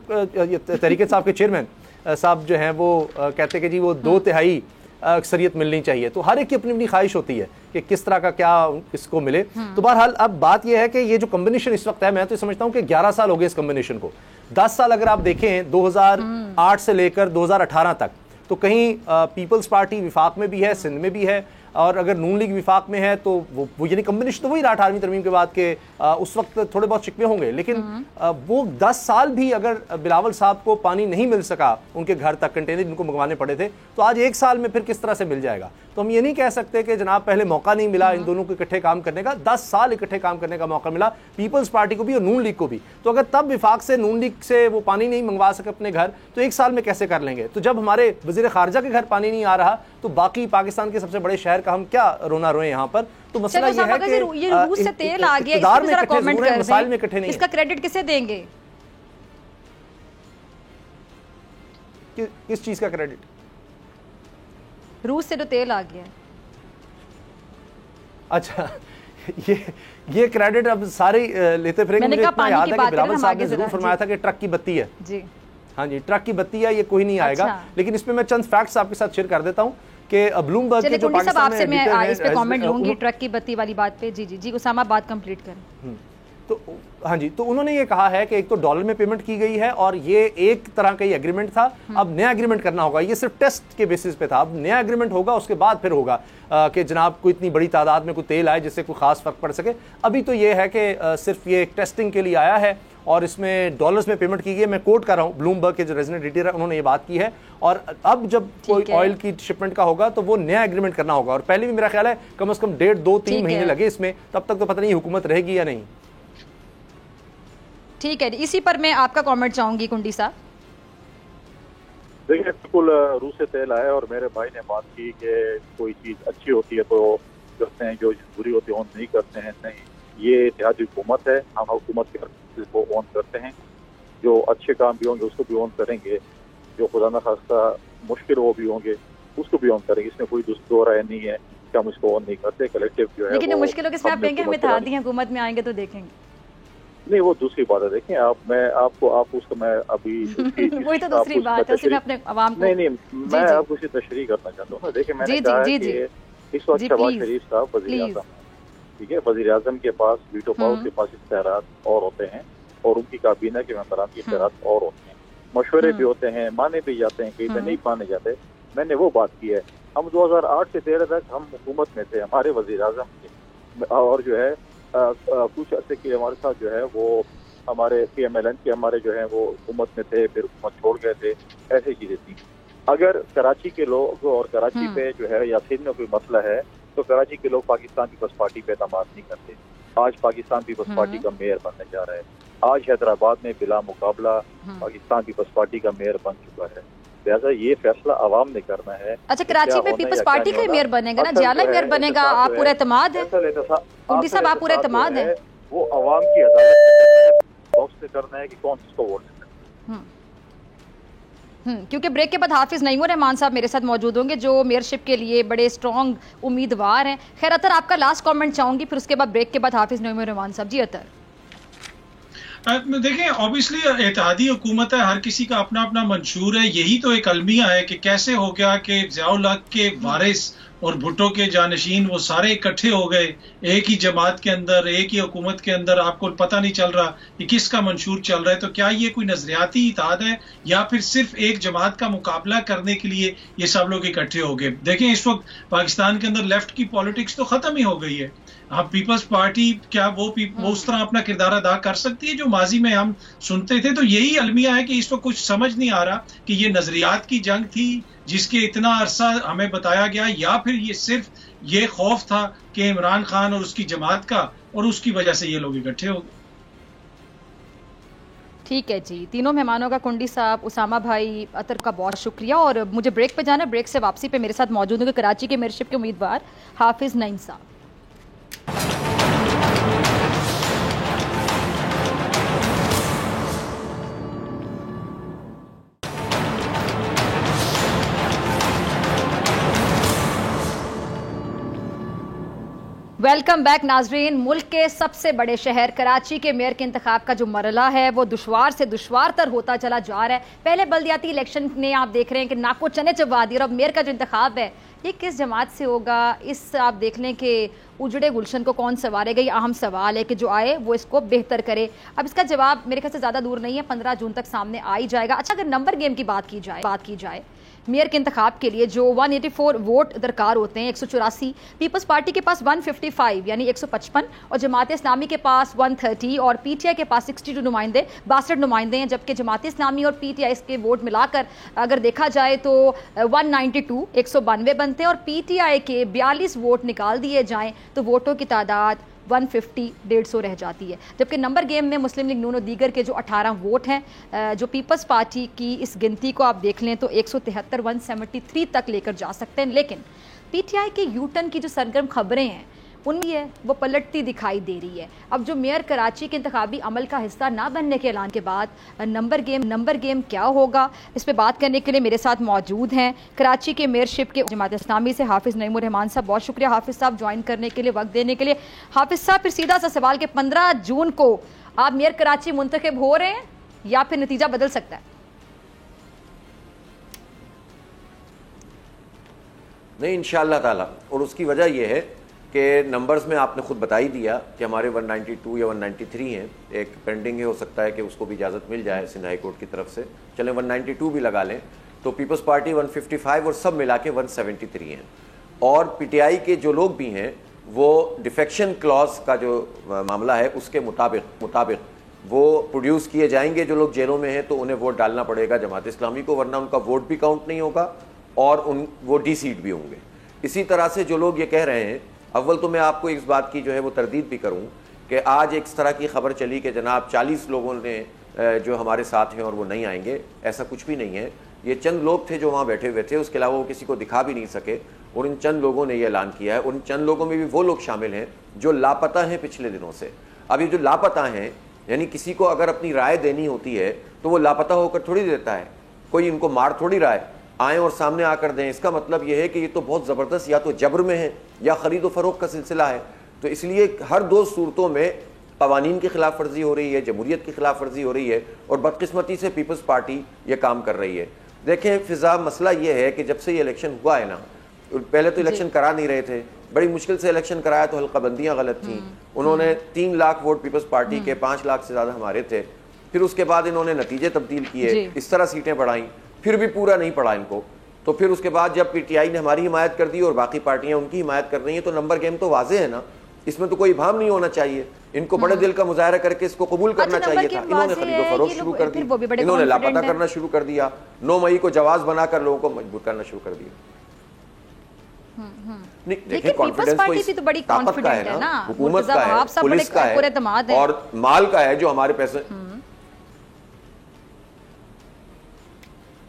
तहरीक साहब के चेयरमैन साहब जो हैं वो कहते हैं कि जी वो 2/3 अक्सरियत मिलनी चाहिए। तो हर एक की अपनी अपनी ख्वाहिश होती है कि किस तरह का क्या किसको मिले। तो बहरहाल अब बात यह है कि ये जो कम्बिनेशन इस वक्त है, मैं तो समझता हूँ कि 11 साल हो गए इस कम्बिनेशन को। 10 साल अगर आप देखें 2008 से लेकर 2018 तक, तो कहीं पीपल्स पार्टी विफाक में भी है, सिंध में भी है, और अगर नून लीग विफाक में है तो वो यानी कम्बिनेशन तो वही रहा 18वीं तरमीम के बाद के उस वक्त थोड़े बहुत शिकवे होंगे, लेकिन वो 10 साल भी अगर बिलावल साहब को पानी नहीं मिल सका उनके घर तक, कंटेनर जिनको मंगवाने पड़े थे, तो आज 1 साल में फिर किस तरह से मिल जाएगा। तो हम ये नहीं कह सकते कि जनाब पहले मौका नहीं मिला इन दोनों को इकट्ठे काम करने का, 10 साल इकट्ठे काम करने का मौका मिला पीपल्स पार्टी को भी और नून लीग को भी। तो अगर तब विफाक से नून लीग से वो पानी नहीं मंगवा सके अपने घर, तो 1 साल में कैसे कर लेंगे। तो जब हमारे वजीर खारजा के घर पानी नहीं आ रहा तो बाकी पाकिस्तान के सबसे बड़े शहर का हम क्या रोना रोए यहाँ पर। तो मसला ये है कि ये रूस से तेल आ गया, इस पे जरा कमेंट कर दें, इसका क्रेडिट किसे देंगे, किस चीज का क्रेडिट? रूस से तो तेल आ गया। अच्छा, ये क्रेडिट अब सारे लेते फिरेंगे। मुझे इतना याद है कि बिलावल साहब ने जरूर फरमाया था कि ट्रक की बत्ती है जी, हाँ जी, ट्रक की बत्ती है, ये कोई नहीं आएगा। लेकिन इसमें मैं चंद फैक्ट्स आपके साथ शेयर कर देता हूँ कि ब्लूमबर्ग के जो पाकिस्तान में मैं इस पे कमेंट लूंगी ट्रक की बत्ती वाली बात पे। जी जी जी, उसामा बात कंप्लीट करें। तो हाँ जी, तो उन्होंने ये कहा है कि एक तो डॉलर में पेमेंट की गई है और ये एक तरह का ही एग्रीमेंट था, अब नया एग्रीमेंट करना होगा। ये सिर्फ टेस्ट के बेसिस पे था, अब नया एग्रीमेंट होगा, उसके बाद फिर होगा कि जनाब कोई इतनी बड़ी तादाद में कोई तेल आए जिससे कोई खास फर्क पड़ सके। अभी तो ये है कि सिर्फ ये टेस्टिंग के लिए आया है और इसमें डॉलर्स में पेमेंट की गई है। मैं कोट कर रहा हूँ, ब्लूमबर्ग के जो रेजिडेंट एडिटर है उन्होंने ये बात की है। और अब जब कोई ऑयल की शिपमेंट का होगा तो वो नया एग्रीमेंट करना होगा, और पहले भी मेरा ख्याल है कम से कम 1.5, 2, 3 महीने लगे इसमें, तब तक तो पता नहीं हुकूमत रहेगी या नहीं। ठीक है, इसी पर मैं आपका कमेंट चाहूंगी कुंडी साहब। देखिए, बिल्कुल रूस से तेल आया और मेरे भाई ने बात की कि कोई चीज अच्छी होती है तो करते हैं, जो बुरी होती है वो नहीं करते हैं। नहीं, ये इत्तेहादी हुकूमत है, हम हुकूमत को ऑन करते हैं। जो अच्छे काम भी होंगे उसको भी ऑन करेंगे, जो खुदा न खास्ता मुश्किल वो भी होंगे उसको भी ऑन करेंगे। इसमें कोई दो राय नहीं है कि हम इसको ऑन नहीं करते। कलेक्टिव जो है, लेकिन मुश्किलों के साथ कहेंगे हम इत्तेहादी हुकूमत में आएंगे तो देखेंगे। नहीं, वो दूसरी बात है। देखें आप उसको मैं अभी वही तो दूसरी बात है, उसमें अपने अवाम को नहीं मैं आपको उसी तशरीह करना चाहता हूँ। देखिए, मैंने कहा है कि इस वक्त शहबाज शरीफ साहब वज़ीर आज़म हैं, ठीक है। वज़ीर आज़म के पास वीटो पावर, उसके पास इख्तियारात और होते हैं और उनकी काबीना के मेंबरान के इख्तियारात और होते हैं, मशवरे भी होते हैं, माने भी जाते हैं, कहीं पे नहीं माने जाते। मैंने वो बात की है। हम 2008 से 13 तक हम हुकूमत में थे, हमारे वज़ीर आज़म थे, और जो है कुछ अर्से के हमारे साथ जो है वो हमारे PMLN के हमारे जो है वो हुकूमत में थे, फिर हुकूमत छोड़ गए थे, ऐसी चीजें थी। अगर कराची के लोग और कराची पे जो है या सिंध में कोई मसला है तो कराची के लोग पाकिस्तान पीपल्स पार्टी पे एतमाद नहीं करते। आज पाकिस्तान पीपल्स पार्टी का मेयर बनने जा रहा है। आज हैदराबाद में बिला मुकाबला पाकिस्तान पीपल्स पार्टी का मेयर बन चुका है। लिहाजा ये फैसला आवाम ने करना है। अच्छा, कराची में पीपल्स पार्टी का मेयर बनेगा ना, जियाला मेयर बनेगा, आप पूरा एतमाद है कुंडी साहब, आप पूरा एतमाद है? वो आवाम की अदालत में करना है, बॉक्स से करना है कि कौन किसको वोट देता है। क्योंकि ब्रेक के बाद हाफिज नईमुर रहमान साहब मेरे साथ मौजूद होंगे जो मेयरशिप के लिए बड़े स्ट्रॉन्ग उम्मीदवार हैं। खैर अतर, आपका लास्ट कमेंट चाहूंगी, फिर उसके बाद ब्रेक के बाद हाफिज नईमुर रहमान साहब। जी अतर। देखें, ऑब्वियसली इत्तेहादी हुकूमत है, हर किसी का अपना अपना मंशूर है। यही तो एक अलमिया है कि कैसे हो गया कि ज़ियाउल हक के वारिस और भुट्टो के जानशीन वो सारे इकट्ठे हो गए एक ही जमात के अंदर, एक ही हुकूमत के अंदर। आपको पता नहीं चल रहा कि किसका मंशूर चल रहा है। तो क्या ये कोई नजरियाती इत्तेहाद है या फिर सिर्फ एक जमात का मुकाबला करने के लिए ये सब लोग इकट्ठे हो गए? देखें, इस वक्त पाकिस्तान के अंदर लेफ्ट की पॉलिटिक्स तो खत्म ही हो गई है। अब पीपल्स पार्टी क्या वो उस तरह अपना किरदार अदा कर सकती है जो माजी में हम सुनते थे? तो यही अलमिया है कि इस वक्त कुछ समझ नहीं आ रहा कि ये नजरियात की जंग थी जिसके इतना अरसा हमें बताया गया, या फिर ये सिर्फ ये खौफ था कि इमरान खान और उसकी जमात का, और उसकी वजह से ये लोग इकट्ठे हो गए। ठीक है जी, तीनों मेहमानों का, कुंडी साहब, उसामा भाई, अतर का बहुत शुक्रिया। और मुझे ब्रेक पे जाना, ब्रेक से वापसी पे मेरे साथ मौजूद होंगे कराची के मेयरशिप के उम्मीदवार हाफिज नईम साहब। वेलकम बैक नाजरीन। मुल्क के सबसे बड़े शहर कराची के मेयर के इंतखाब का जो मरला है वो दुश्वार से दुश्वार तर होता चला जा रहा है। पहले बल्दियाती इलेक्शन ने आप देख रहे हैं कि नाको चने चबा दिया, और अब मेयर का जो इंतखाब है ये किस जमात से होगा, इस आप देख लें कि उजड़े गुलशन को कौन संवारेगा। ये अहम सवाल है कि जो आए वो इसको बेहतर करे। अब इसका जवाब मेरे ख्याल से ज़्यादा दूर नहीं है, 15 जून तक सामने आ ही जाएगा। अच्छा, अगर नंबर गेम की बात की जाए मेयर के इंतखाब के लिए जो 184 वोट दरकार होते हैं, 184, पीपल्स पार्टी के पास 155 यानी 155 और जमात इस्लामी के पास 130 और पीटीआई के पास 62 नुमाइंदे, 62 नुमाइंदे हैं, जबकि जमात इस्लामी और पीटीआई के वोट मिलाकर अगर देखा जाए तो 192 192 बनते हैं और पीटीआई के 42 वोट निकाल दिए जाएं तो वोटों की तादाद 150 150 रह जाती है। जबकि नंबर गेम में मुस्लिम लीग नून और दीगर के जो 18 वोट हैं, जो पीपल्स पार्टी की इस गिनती को आप देख लें तो 173 173 तक लेकर जा सकते हैं। लेकिन पीटीआई के यूटर्न की जो सरगर्म खबरें हैं उनकी है वो पलटती दिखाई दे रही है। अब जो मेयर कराची के इंतखाबी अमल का हिस्सा ना बनने के ऐलान के बाद नंबर गेम क्या होगा, इस पर बात करने के लिए मेरे साथ मौजूद हैं कराची के मेयरशिप के जमात इस्लामी से हाफिज़ नईमुर रहमान साहब। बहुत शुक्रिया हाफिज़ साहब ज्वाइन करने के लिए, वक्त देने के लिए। हाफिज़ साहब, फिर सीधा सा सवाल कि 15 जून को आप मेयर कराची मुंतखब हो रहे हैं या फिर नतीजा बदल सकता है? नहीं, इंशाअल्लाह ताला। और उसकी वजह यह है कि नंबर्स में आपने खुद बता ही दिया कि हमारे 192 या 193 हैं, एक पेंडिंग है, हो सकता है कि उसको भी इजाज़त मिल जाए सिंध हाई कोर्ट की तरफ से। चलें 192 भी लगा लें तो पीपल्स पार्टी 155 और सब मिला के 173 हैं। और पीटीआई के जो लोग भी हैं वो डिफेक्शन क्लॉज का जो मामला है उसके मुताबिक वो प्रोड्यूस किए जाएंगे। जो लोग जेलों में हैं तो उन्हें वोट डालना पड़ेगा जमात इस्लामी को, वरना उनका वोट भी काउंट नहीं होगा और वो डी सीट भी होंगे। इसी तरह से जो लोग ये कह रहे हैं, अव्वल तो मैं आपको इस बात की जो है वो तरदीद भी करूं कि आज एक तरह की खबर चली कि जनाब 40 लोगों ने जो हमारे साथ हैं और वो नहीं आएंगे। ऐसा कुछ भी नहीं है। ये चंद लोग थे जो वहाँ बैठे हुए थे, उसके अलावा वो किसी को दिखा भी नहीं सके और इन चंद लोगों ने ये ऐलान किया है। उन चंद लोगों में भी वो लोग शामिल हैं जो लापता हैं पिछले दिनों से। अब ये जो लापता हैं, यानी किसी को अगर अपनी राय देनी होती है तो वो लापता होकर थोड़ी देता है, कोई इनको मार थोड़ी रहा है, आए और सामने आकर दें। इसका मतलब यह है कि ये तो बहुत ज़बरदस्त या तो जबर में है या ख़रीद व फ़रोख्त का सिलसिला है। तो इसलिए हर दो सूरतों में क़वानीन की खिलाफ वर्जी हो रही है, जमहूरियत की खिलाफ वर्जी हो रही है और बदकिस्मती से पीपल्स पार्टी ये काम कर रही है। देखें फ़िज़ा, मसला ये है कि जब से ये इलेक्शन हुआ है ना, पहले तो इलेक्शन करा नहीं रहे थे, बड़ी मुश्किल से इलेक्शन कराया तो हल्काबंदियाँ गलत थी। उन्होंने 3 लाख वोट पीपल्स पार्टी के, 5 लाख से ज़्यादा हमारे थे। फिर उसके बाद इन्होंने नतीजे तब्दील किए, इस तरह सीटें बढ़ाई, फिर भी पूरा नहीं पड़ा इनको। तो फिर उसके बाद जब पीटीआई ने हमारी हिमायत कर दी और बाकी पार्टियां उनकी हिमायत कर रही हैं, तो नंबर गेम तो वाजे है ना, इसमें तो कोई इबाम नहीं होना चाहिए। इनको बड़े दिल का मुजाहरा करके इसको कबूल करना चाहिए था। इन्होंने खरीदो फरोख्त शुरू कर दी, इन्होंने लापता करना शुरू कर दिया, 9 मई को जवाब बनाकर लोगों को मजबूर करना शुरू कर दिया। नहीं, देखिए, कॉन्फिडेंस तो बड़ी ताकत का है ना, हुकूमत का है, पुलिस का है और माल का है जो हमारे पैसे।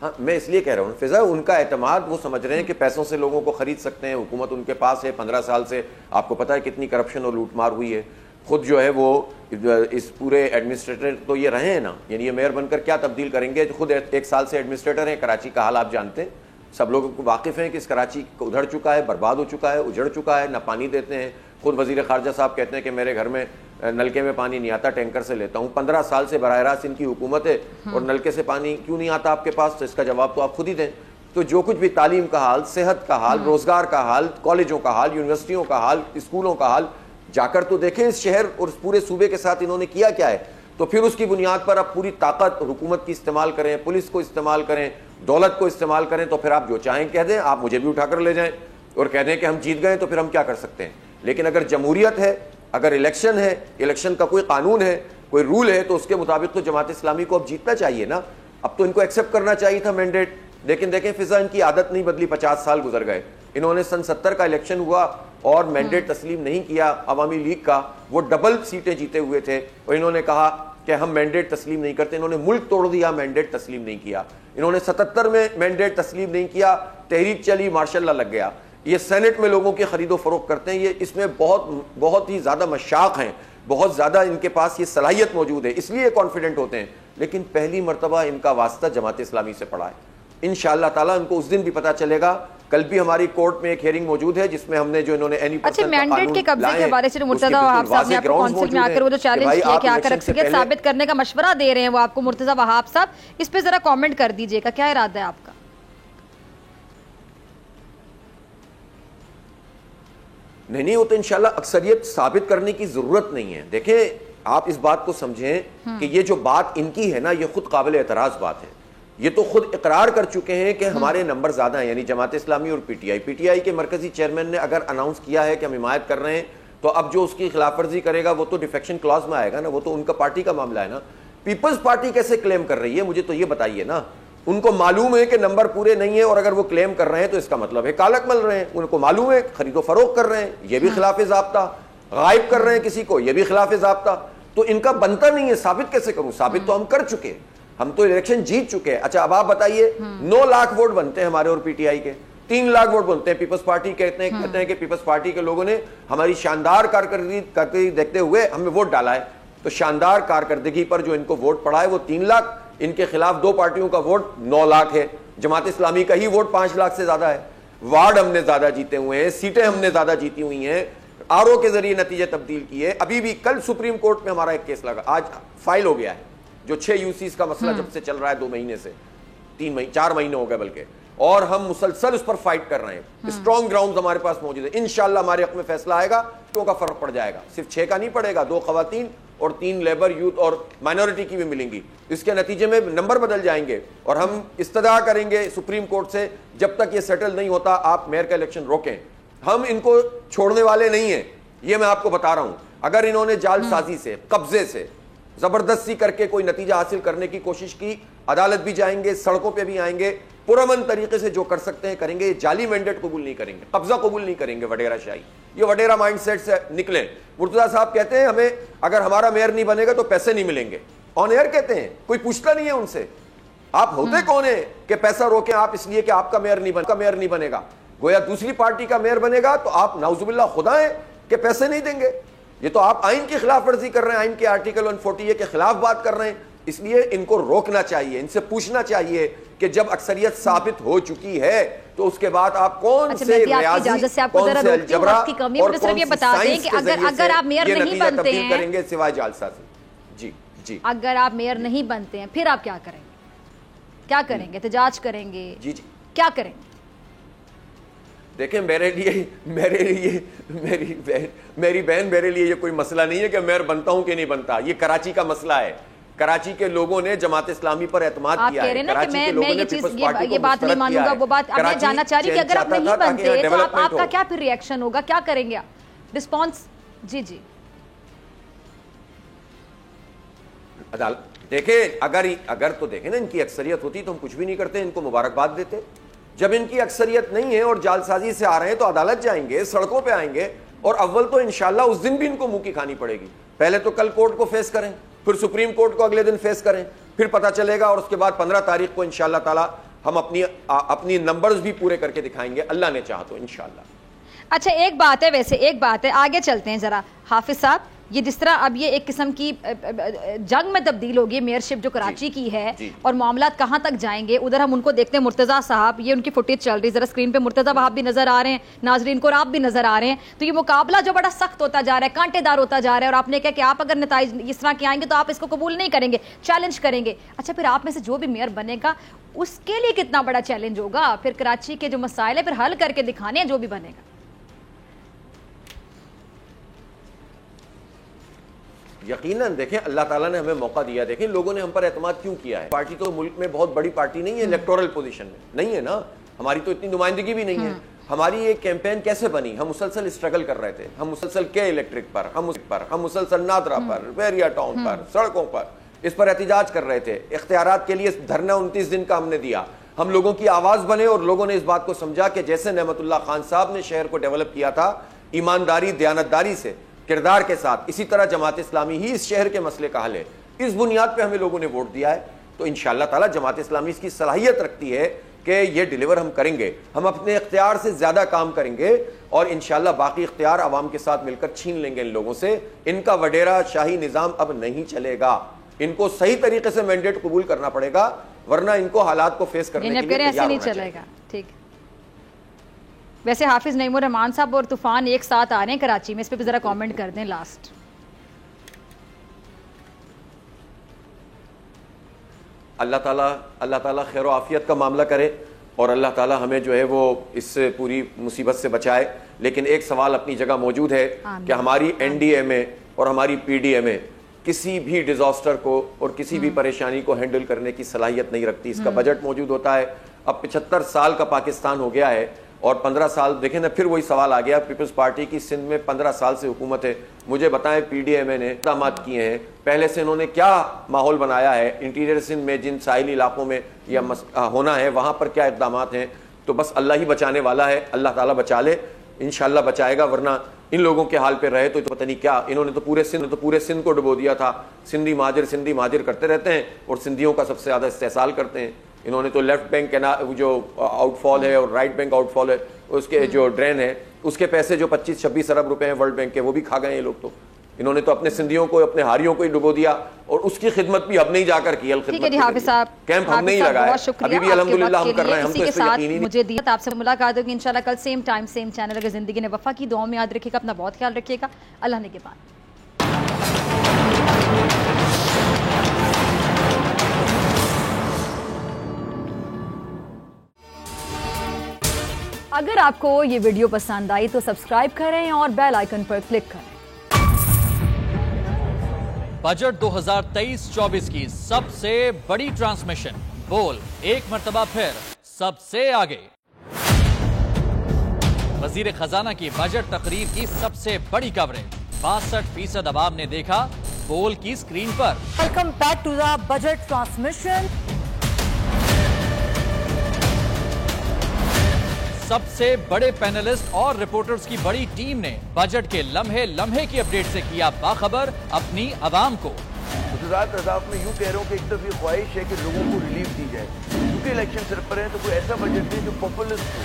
हाँ, मैं इसलिए कह रहा हूँ फिजा, उनका एतमाद वो समझ रहे हैं कि पैसों से लोगों को खरीद सकते हैं, हुकूमत उनके पास है। 15 साल से आपको पता है कितनी करप्शन और लूटमार हुई है। खुद जो है वो इस पूरे एडमिनिस्ट्रेटर तो ये रहे हैं ना, यानी ये मेयर बनकर क्या तब्दील करेंगे। खुद 1 साल से एडमिनिस्ट्रेटर हैं। कराची का हाल आप जानते हैं, सब लोग वाकिफ हैं कि इस कराची उधड़ चुका है, बर्बाद हो चुका है, उजड़ चुका है, ना पानी देते हैं। खुद वजीर खारजा साहब कहते हैं कि मेरे घर में नलके में पानी नहीं आता, टैंकर से लेता हूँ। 15 साल से बराह रास्त इनकी हुकूमत है और नलके से पानी क्यों नहीं आता आपके पास, तो इसका जवाब तो आप खुद ही दें। तो जो कुछ भी तालीम का हाल, सेहत का हाल, रोजगार का हाल, कॉलेजों का हाल, यूनिवर्सिटियों का हाल, स्कूलों का हाल, जाकर तो देखें इस शहर और पूरे सूबे के साथ इन्होंने किया क्या है। तो फिर उसकी बुनियाद पर आप पूरी ताकत हुकूमत की इस्तेमाल करें, पुलिस को इस्तेमाल करें, दौलत को इस्तेमाल करें। तो फिर आप जो चाहें कह दें, आप मुझे भी उठाकर ले जाएं और कह दें कि हम जीत गए, तो फिर हम क्या कर सकते हैं। लेकिन अगर जमहूरियत है, अगर इलेक्शन है, इलेक्शन का कोई कानून है, कोई रूल है, तो उसके मुताबिक तो जमात इस्लामी को अब जीतना चाहिए ना। अब तो इनको एक्सेप्ट करना चाहिए था मैंडेट। लेकिन देखें फिजा, इनकी आदत नहीं बदली, 50 साल गुजर गए। इन्होंने सन 70 का इलेक्शन हुआ और मैंडेट तस्लीम नहीं किया अवामी लीग का, वो डबल सीटें जीते हुए थे और इन्होंने कहा कि हम मैंडेट तस्लीम नहीं करते। इन्होंने मुल्क तोड़ दिया, मैंडेट तस्लीम नहीं किया। इन्होंने 77 में मैंडेट तस्लीम नहीं किया, तहरीक चली, मार्शल लॉ लग गया। ये सेनेट में लोगों की खरीदो फरोख्त करते हैं, ये इसमें बहुत ही ज्यादा मशाक हैं, बहुत ज्यादा इनके पास ये सलाहियत मौजूद है, इसलिए कॉन्फिडेंट होते हैं। लेकिन पहली मरतबा इनका वास्ता जमात इस्लामी से पड़ा है। इंशाअल्लाह ताला उनको उस दिन भी पता चलेगा। कल भी हमारी कोर्ट में एक हियरिंग मौजूद है जिसमें हमने जो इन्होंने अच्छा मैंडेट के कब्जे के बारे से मुर्तजा वहाब साहब ने आपको काउंसिल में आकर वो जो चैलेंज लेके आकर अक्सरियत साबित करने का मशवरा दे रहे हैं वो आपको मुर्तजा वहाब साहब, इस पे जरा कमेंट कर दीजिएगा, क्या इरादा है आपका? नहीं, वो तो इंशाल्लाह अक्सरियत साबित करने की जरूरत नहीं है। देखें, आप इस बात को समझें कि ये जो बात इनकी है ना, ये खुद काबिल एतराज बात है। ये तो खुद इकरार कर चुके हैं कि हमारे नंबर ज्यादा हैं, यानी जमात इस्लामी और पीटीआई के मरकजी चेयरमैन ने अगर अनाउंस किया है कि हम हिमायत कर रहे हैं, तो अब जो उसकी खिलाफ वर्जी करेगा वो तो डिफेक्शन क्लॉज में आएगा ना, वो तो उनका पार्टी का मामला है ना। पीपल्स पार्टी कैसे क्लेम कर रही है, मुझे तो ये बताइए ना। उनको मालूम है कि नंबर पूरे नहीं है, और अगर वो क्लेम कर रहे हैं तो इसका मतलब है कालक मल रहे हैं। उनको मालूम है खरीदो फरोख्त कर रहे हैं, ये भी खिलाफ ज़ाब्ता। गायब कर रहे हैं किसी को, ये भी खिलाफ ज़ाब्ता। तो इनका बनता नहीं है, साबित कैसे करूं? साबित तो हम कर चुके हैं, हम तो इलेक्शन जीत चुके हैं। अच्छा अब आप बताइए, 9 लाख वोट बनते हैं हमारे और पीटीआई के, 3 लाख वोट बनते हैं पीपल्स पार्टी। कहते हैं कि पीपल्स पार्टी के लोगों ने हमारी शानदार कारकर्दगी देखते हुए हमें वोट डाला है। तो शानदार कारकर्दगी पर जो इनको वोट पड़ा है वो 3 लाख, इनके खिलाफ 2 पार्टियों का वोट 9 लाख है। जमात इस्लामी का ही वोट 5 लाख से ज्यादा है। वार्ड हमने ज्यादा जीते हुए हैं, सीटें हमने ज्यादा जीती हुई हैं, आरओ के जरिए नतीजे तब्दील किए। अभी भी कल सुप्रीम कोर्ट में हमारा एक केस लगा, आज फाइल हो गया है, जो 6 यूसीज का मसला जब से चल रहा है 2 महीने से, 4 महीने हो गए बल्कि, और हम मुसलसल उस पर फाइट कर रहे हैं। स्ट्रॉन्ग ग्राउंड हमारे पास मौजूद है। इंशाल्लाह हमारे हक में फैसला आएगा तो का फर्क पड़ जाएगा। सिर्फ 6 का नहीं पड़ेगा, 2 खवातीन और 3 लेबर, यूथ और माइनॉरिटी की भी मिलेंगी। इसके नतीजे में नंबर बदल जाएंगे, और हम इस्तदा करेंगे सुप्रीम कोर्ट से, जब तक ये सेटल नहीं होता आप मेयर का इलेक्शन रोकें। हम इनको छोड़ने वाले नहीं हैं, ये मैं आपको बता रहा हूं। अगर इन्होंने जालसाजी से, कब्जे से, जबरदस्ती करके कोई नतीजा हासिल करने की कोशिश की, अदालत भी जाएंगे, सड़कों पे भी आएंगे, पुरअमन तरीके से जो कर सकते हैं करेंगे। जाली मैंडेट कबूल नहीं करेंगे, कब्जा कबूल नहीं करेंगे, वडेरा शाही, ये वडेरा माइंडसेट से निकले। मुर्तजा साहब कहते हैं हमें अगर हमारा मेयर नहीं बनेगा तो पैसे नहीं मिलेंगे, ऑन एयर कहते हैं, कोई पूछता नहीं है उनसे। आप होते कौन है कि पैसा रोकें आप इसलिए कि आपका मेयर नहीं बनेगा? गोया दूसरी पार्टी का मेयर बनेगा तो आप नाउजुबिल्लाह खुदा है कि पैसे नहीं देंगे। ये तो आप आइन की खिलाफ वर्जी कर रहे हैं, आइन के आर्टिकल 140 के खिलाफ बात कर रहे हैं। इसलिए इनको रोकना चाहिए, इनसे पूछना चाहिए कि जब अक्सरियत साबित हो चुकी है तो उसके बाद आप कौन से रियाजी, कौन से अलजबरा और कौन सी साइंस के जरिए से ये नतीजा तब्दील करेंगे सिवाय जालसाजी। जी, अगर आप मेयर नहीं बनते हैं फिर आप क्या करेंगे? क्या करेंगे? एहतजाज करेंगे? जी, क्या करेंगे? देखें, मेरी बहन, मेरे लिए ये कोई मसला नहीं है कि मेयर बनता हूं कि नहीं बनता। ये कराची का मसला है। कराची के लोगों ने जमात इस्लामी पर एतमाद किया है। कराची के लोगों ने पीपल्स पार्टी को बात नहीं मानूंगा, वो बात अब मैं जानना चाह रही कि अगर आप नहीं बनते तो आपका क्या फिर रिएक्शन होगा, क्या करेंगे आप? रिस्पॉन्स? जी अदालत देखे, अगर तो देखे ना, इनकी अक्सरियत होती तो हम कुछ भी नहीं करते, इनको मुबारकबाद देते। जब इनकी अक्सरियत नहीं है और जालसाजी से आ रहे हैं तो अदालत जाएंगे, सड़कों पे आएंगे, और अव्वल तो इंशाल्लाह उस दिन भी इनको मुंह की खानी पड़ेगी। पहले तो कल कोर्ट को फेस करें, फिर सुप्रीम कोर्ट को अगले दिन फेस करें, फिर पता चलेगा, और उसके बाद 15 तारीख को इंशाल्लाह ताला हम अपनी नंबर्स भी पूरे करके दिखाएंगे, अल्लाह ने चाहा तो इंशाल्लाह। अच्छा, एक बात है, वैसे एक बात है, आगे चलते हैं जरा। हाफिज साहब, ये जिस तरह अब ये एक किस्म की जंग में तब्दील होगी, मेयरशिप जो कराची की है, और मामला कहाँ तक जाएंगे, उधर हम उनको देखते हैं। मुर्तज़ा साहब, ये उनकी फुटेज चल रही है, जरा स्क्रीन पे मुर्तज़ा वहाब भी नजर आ रहे हैं, नाजरीन को आप भी नजर आ रहे हैं। तो ये मुकाबला जो बड़ा सख्त होता जा रहा है, कांटेदार होता जा रहा है, और आपने कहा कि आप अगर नताइज इस तरह के आएंगे तो आप इसको कबूल नहीं करेंगे, चैलेंज करेंगे। अच्छा, फिर आप में से जो भी मेयर बनेगा उसके लिए कितना बड़ा चैलेंज होगा? फिर कराची के जो मसाइल है फिर हल करके दिखाने हैं जो भी बनेगा। यकीनन देखें, अल्लाह ताला ने हमें मौका दिया। देखें लोगों ने हम पर एतमाद क्यों किया है। पार्टी तो मुल्क में बहुत बड़ी पार्टी नहीं है, इलेक्टोरल पोजीशन में नहीं है ना, हमारी तो इतनी नुमाइंदगी भी नहीं है। हमारी एक कैंपेन कैसे बनी? हम मुसलसल स्ट्रगल कर रहे थे, हम मुसलसल के इलेक्ट्रिक पर, हम मुसलसल नादरा पर, वेरिया टाउन पर, सड़कों पर इस पर एहतजाज कर रहे थे। इख्तियारात के लिए धरना 29 दिन का हमने दिया। हम लोगों की आवाज बने, और लोगों ने इस बात को समझा कि जैसे नेमतुल्लाह खान साहब ने शहर को डेवलप किया था ईमानदारी, दयानतदारी से, किरदार के साथ, इसी तरह जमात इस्लामी ही इस शहर के मसले का हल है। इस बुनियाद पे हमें लोगों ने वोट दिया है, तो इंशाअल्लाह ताला जमात इस्लामी इसकी सलाहियत रखती है कि ये डिलीवर हम करेंगे। हम अपने इख्तियार से ज्यादा काम करेंगे, और इंशाअल्लाह बाकी इख्तियार आवाम के साथ मिलकर छीन लेंगे इन लोगों से। इनका वडेरा शाही निजाम अब नहीं चलेगा, इनको सही तरीके से मैंडेट कबूल करना पड़ेगा, वरना इनको हालात को फेस करने के लिए तैयार होना चाहिए। ठीक। वैसे हाफिज नईमुर रहमान साहब और तूफान एक साथ आ रहे हैं कराची में, इस पे भी जरा कमेंट कर दें लास्ट। अल्लाह ताला खैर आफियत का मामला करे, और अल्लाह ताला हमें जो है वो इस पूरी मुसीबत से बचाए। लेकिन एक सवाल अपनी जगह मौजूद है कि हमारी एनडीए में और हमारी पीडीए में किसी भी डिजास्टर को और किसी भी परेशानी को हैंडल करने की सलाहियत नहीं रखती। इसका बजट मौजूद होता है। अब 75 साल का पाकिस्तान हो गया है और 15 साल देखें ना, फिर वही सवाल आ गया। पीपल्स पार्टी की सिंध में 15 साल से हुकूमत है। मुझे बताएं पीडीएमए ने इक़दाम किए हैं, पहले से इन्होंने क्या माहौल बनाया है इंटीरियर सिंध में, जिन साहिली इलाकों में या होना है वहां पर क्या इक़दाम हैं। तो बस अल्लाह ही बचाने वाला है, अल्लाह ताला बचा ले, इंशाल्लाह बचाएगा। वरना इन लोगों के हाल पे रहे तो पता नहीं क्या। इन्होंने तो पूरे सिंध को डुबो दिया था। सिंधी माजिर करते रहते हैं और सिंधियों का सबसे ज्यादा इस्तेहसाल करते हैं। इन्होंने तो लेफ्ट बैंक जो आउटफॉल है और राइट बैंक आउटफॉल है, उसके जो ड्रेन है उसके पैसे जो 25-26 अरब रुपए हैं वर्ल्ड बैंक के, वो भी खा गए ये लोग। तो इन्होंने तो अपने सिंधियों को, अपने हारियों को ही डुबो दिया और उसकी खिदमत भी हमने ही जाकर की। कैंप हमने ही लगाया, अभी भी अल्हम्दुलिल्लाह हम कर रहे हैं। हम तो इस पे यकीन ही नहीं। मुझे दिया आपसे मुलाकात होगी इंशाल्लाह कल सेम टाइम सेम चैनल। अगर जिंदगी ने वफा की, दुआ में याद रखिएगा, अपना बहुत ख्याल रखिएगा। अल्लाह ने के बाद। अगर आपको ये वीडियो पसंद आई तो सब्सक्राइब करें और बेल आइकन पर क्लिक करें। बजट 2023-24 की सबसे बड़ी ट्रांसमिशन बोल एक मर्तबा फिर सबसे आगे। वजीर खजाना की बजट तकरीर की सबसे बड़ी कवरेज 62% अवाम ने देखा बोल की स्क्रीन पर। Welcome back to the budget transmission. सबसे बड़े पैनलिस्ट और रिपोर्टर्स की बड़ी टीम ने बजट के लम्हे लम्हे की अपडेट से किया बाखबर अपनी आवाम को। मैं यूं कह रहा हूं कि एक तरफ ये ख्वाहिश है कि लोगों को रिलीफ दी जाए, क्योंकि इलेक्शन सर पर है, तो कोई ऐसा बजट दे जो पॉपुलिस्ट हो।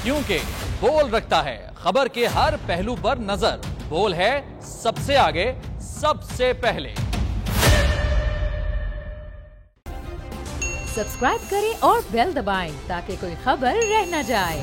क्योंकि बोल रखता है खबर के हर पहलू पर नजर। बोल है सबसे आगे, सबसे पहले। सब्सक्राइब करें और बेल दबाएं ताकि कोई खबर रह न जाए।